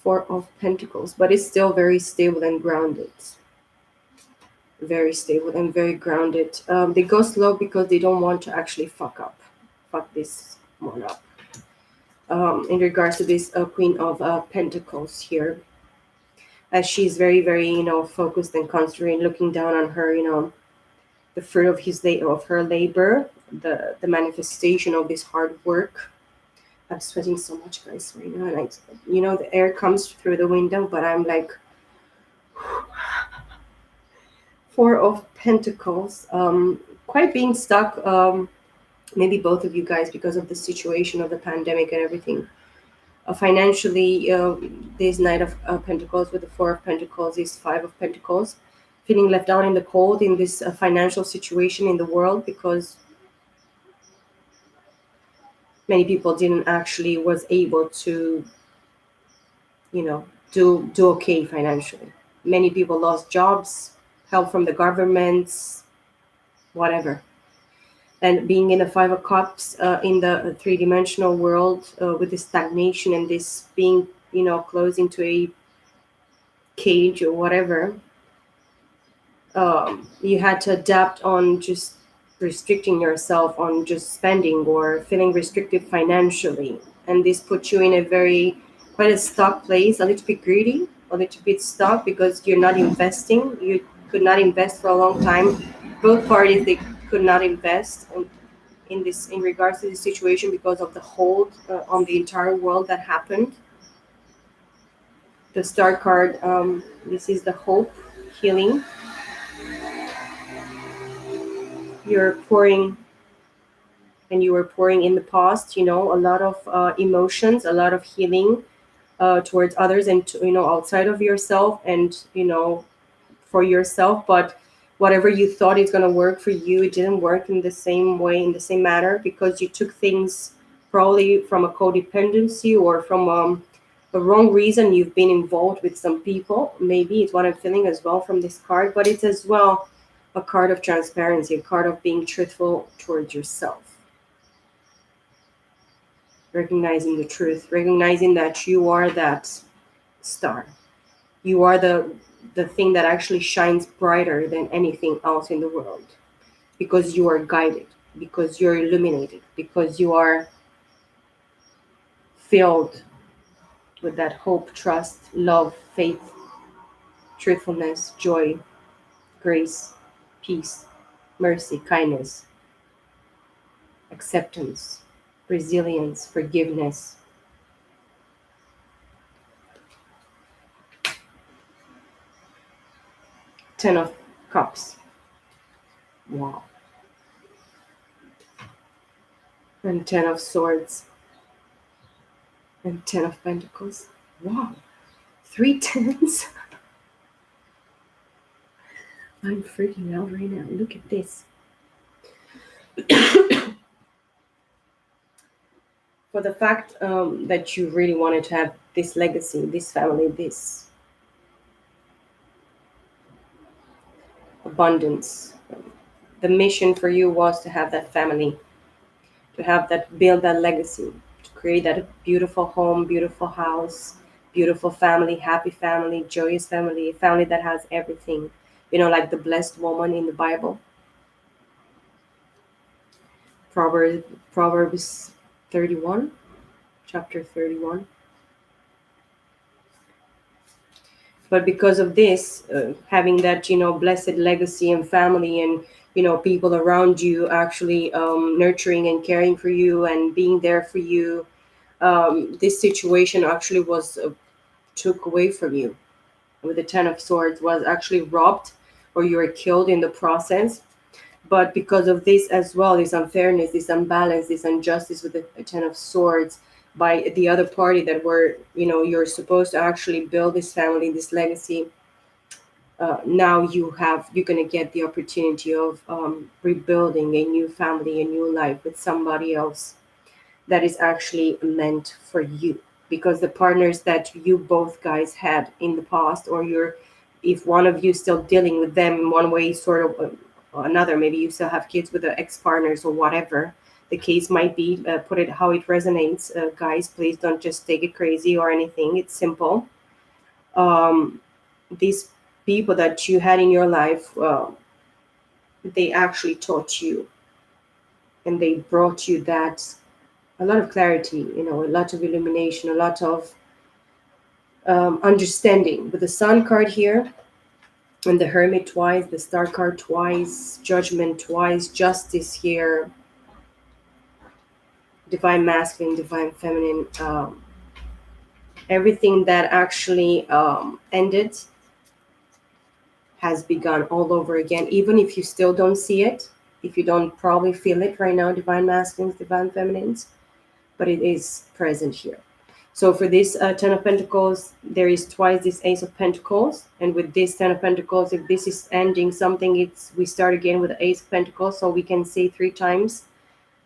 Four of Pentacles, but it's still very stable and grounded. Very stable and very grounded. They go slow because they don't want to actually fuck this one up. In regards to this Queen of Pentacles here, as she's very, very, focused and concentrated, looking down on her, the fruit of of her labor, the manifestation of this hard work. I'm sweating so much, guys, right now, and the air comes through the window, but I'm like, Four of Pentacles, quite being stuck. Maybe both of you guys, because of the situation of the pandemic and everything. Financially, this Knight of Pentacles with the Four of Pentacles is Five of Pentacles, feeling left out in the cold in this financial situation in the world, because many people didn't actually was able to do okay financially. Many people lost jobs, help from the governments, whatever. And being in the Five of Cups, in the three-dimensional world, with this stagnation and this being, closed into a cage or whatever, you had to adapt on just restricting yourself on just spending or feeling restricted financially. And this put you in a very quite a stuck place, a little bit greedy, a little bit stuck because you're not investing. You could not invest for a long time. Both parties, they could not invest in this in regards to this situation because of the hold on the entire world that happened. The star card, this is the hope, healing. You're pouring, and you were pouring in the past, a lot of emotions, a lot of healing towards others and outside of yourself, and for yourself. But whatever you thought is going to work for you, it didn't work in the same way, in the same manner, because you took things probably from a codependency or from a wrong reason. You've been involved with some people, maybe it's what I'm feeling as well from this card. But it's as well a card of transparency, a card of being truthful towards yourself, recognizing the truth, recognizing that you are that star. You are the thing that actually shines brighter than anything else in the world, because you are guided, because you're illuminated, because you are filled with that hope, trust, love, faith, truthfulness, joy, grace, peace, mercy, kindness, acceptance, resilience, forgiveness. 10 of Cups. Wow. And 10 of Swords. And 10 of Pentacles. Wow. 3 tens. I'm freaking out right now. Look at this. For the fact that you really wanted to have this legacy, this family, this abundance. The mission for you was to have that family, to have that, build that legacy, to create that beautiful home, beautiful house, beautiful family, happy family, joyous family, a family that has everything. Like the blessed woman in the Bible. Proverbs 31, chapter 31. But because of this, having that blessed legacy and family, and people around you actually nurturing and caring for you and being there for you, this situation actually was took away from you. With the 10 of Swords, was actually robbed, or you were killed in the process. But because of this as well, this unfairness, this unbalance, this injustice with the 10 of Swords by the other party, that were, you're supposed to actually build this family, this legacy. Now you're going to get the opportunity of rebuilding a new family, a new life with somebody else that is actually meant for you. Because the partners that you both guys had in the past, or if one of you still dealing with them in one way sort of or another, maybe you still have kids with the ex-partners or whatever the case might be, put it how it resonates. Guys, please don't just take it crazy or anything, it's simple. These people that you had in your life, they actually taught you, and they brought you that, a lot of clarity, a lot of illumination, a lot of understanding. With the Sun card here, and the Hermit twice, the Star card twice, Judgment twice, Justice here, Divine Masculine, Divine Feminine. Everything that actually ended has begun all over again, even if you still don't see it, if you don't probably feel it right now, Divine Masculines, Divine Feminines, but it is present here. So for this 10 of Pentacles, there is twice this Ace of Pentacles, and with this 10 of Pentacles, if this is ending something, we start again with the Ace of Pentacles, so we can say 3 times,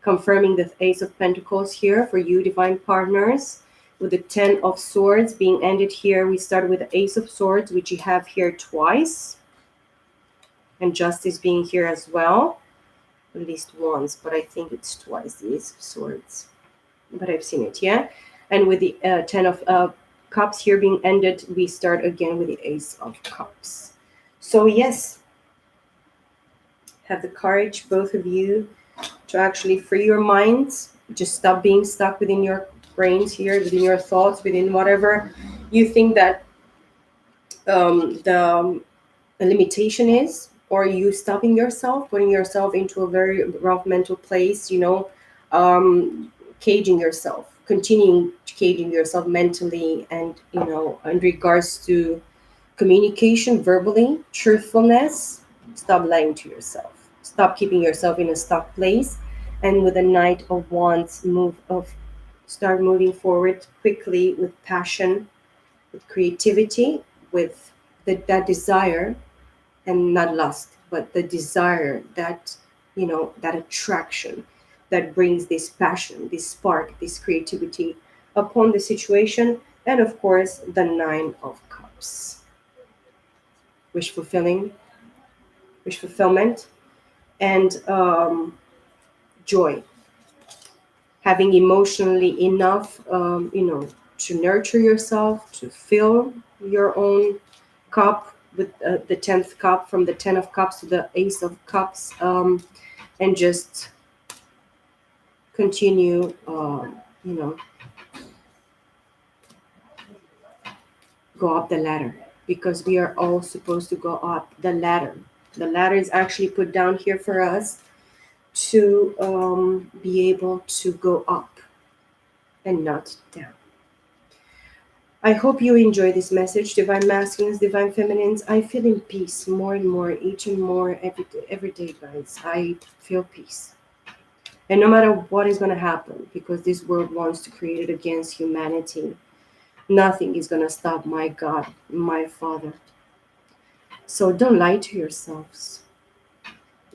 confirming the Ace of Pentacles here for you, divine partners. With the 10 of Swords being ended here, we start with the Ace of Swords, which you have here twice, and Justice being here as well. at least once, but I think it's twice the Ace of Swords. But I've seen it, yeah. And with the Ten of Cups here being ended, we start again with the Ace of Cups. So yes, have the courage, both of you, to actually free your minds. Just stop being stuck within your brains here, within your thoughts, within whatever you think that the limitation is, or you stopping yourself, putting yourself into a very rough mental place, caging yourself, continuing caging yourself mentally, and in regards to communication verbally, truthfulness, stop lying to yourself. Stop keeping yourself in a stuck place. And with the Knight of Wands, start moving forward quickly with passion, with creativity, with that desire, and not lust, but the desire, that attraction that brings this passion, this spark, this creativity upon the situation. And of course, the Nine of Cups, wish fulfilling, wish fulfillment, and joy, having emotionally enough, to nurture yourself, to fill your own cup with the 10th cup, from the 10 of Cups to the Ace of Cups, and just continue, you know, go up the ladder, because we are all supposed to go up the ladder. The ladder is actually put down here for us to be able to go up and not down. I hope you enjoy this message, Divine Masculines, Divine Feminines. I feel in peace more and more, each and more, every day, guys. I feel peace. And no matter what is going to happen, because this world wants to create it against humanity, nothing is going to stop my God, my Father. So don't lie to yourselves.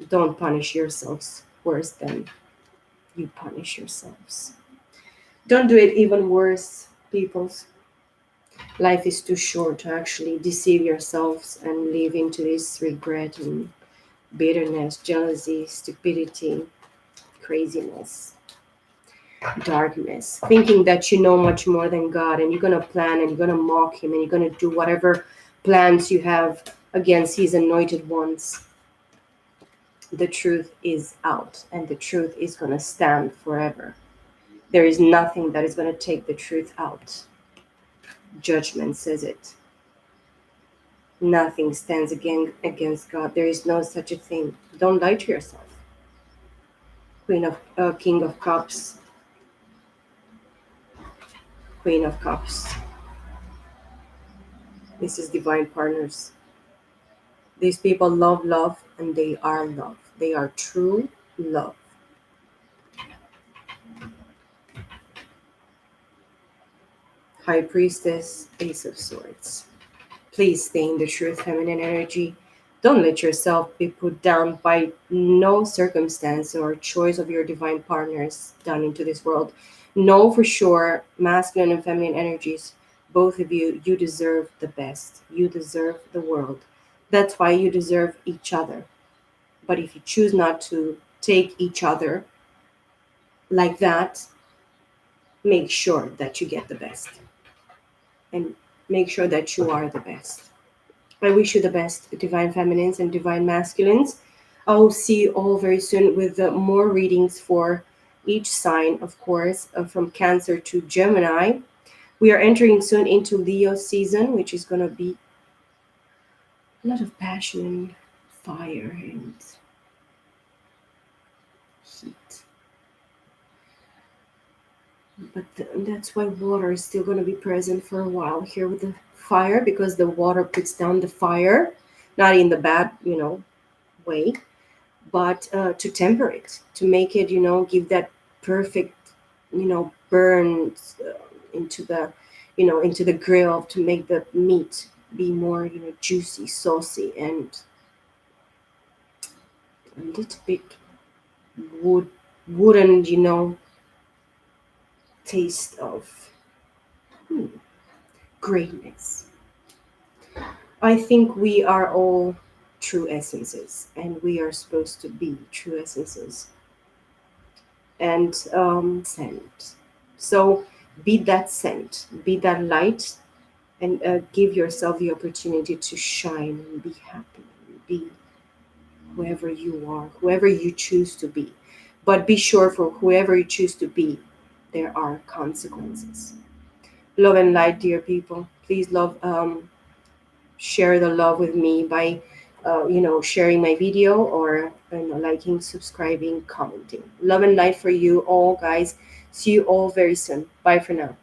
Don't punish yourselves worse than you punish yourselves. Don't do it even worse, peoples. Life is too short to actually deceive yourselves and live into this regret and bitterness, jealousy, stupidity, craziness, darkness, thinking that you know much more than God, and you're going to plan and you're going to mock Him and you're going to do whatever plans you have against His anointed ones. The truth is out, and the truth is going to stand forever. There is nothing that is going to take the truth out. Judgment says it. Nothing stands against God. There is no such a thing. Don't lie to yourself. King of Cups, Queen of Cups. This is divine partners. These people love love, and they are love. They are true love. High Priestess, Ace of Swords. Please stay in the truth, feminine energy. Don't let yourself be put down by no circumstance or choice of your divine partners done into this world. Know for sure, masculine and feminine energies, both of you, you deserve the best. You deserve the world. That's why you deserve each other. But if you choose not to take each other like that, make sure that you get the best. And make sure that you are the best. I wish you the best, divine feminines and divine masculines. I'll see you all very soon with more readings for each sign, of course, from Cancer to Gemini. We are entering soon into Leo season, which is going to be a lot of passion and fire and heat. But that's why water is still going to be present for a while here with the fire, because the water puts down the fire, not in the bad, way, but to temper it, to make it, give that perfect, burn into the, into the grill, to make the meat be more, juicy, saucy, and a little bit wooden, taste of greatness. I think we are all true essences, and we are supposed to be true essences and scent. So be that scent, be that light, and give yourself the opportunity to shine and be happy, be whoever you are, whoever you choose to be. But be sure for whoever you choose to be, there are consequences. Love and light, dear people. Please share the love with me by, sharing my video or liking, subscribing, commenting. Love and light for you all, guys. See you all very soon. Bye for now.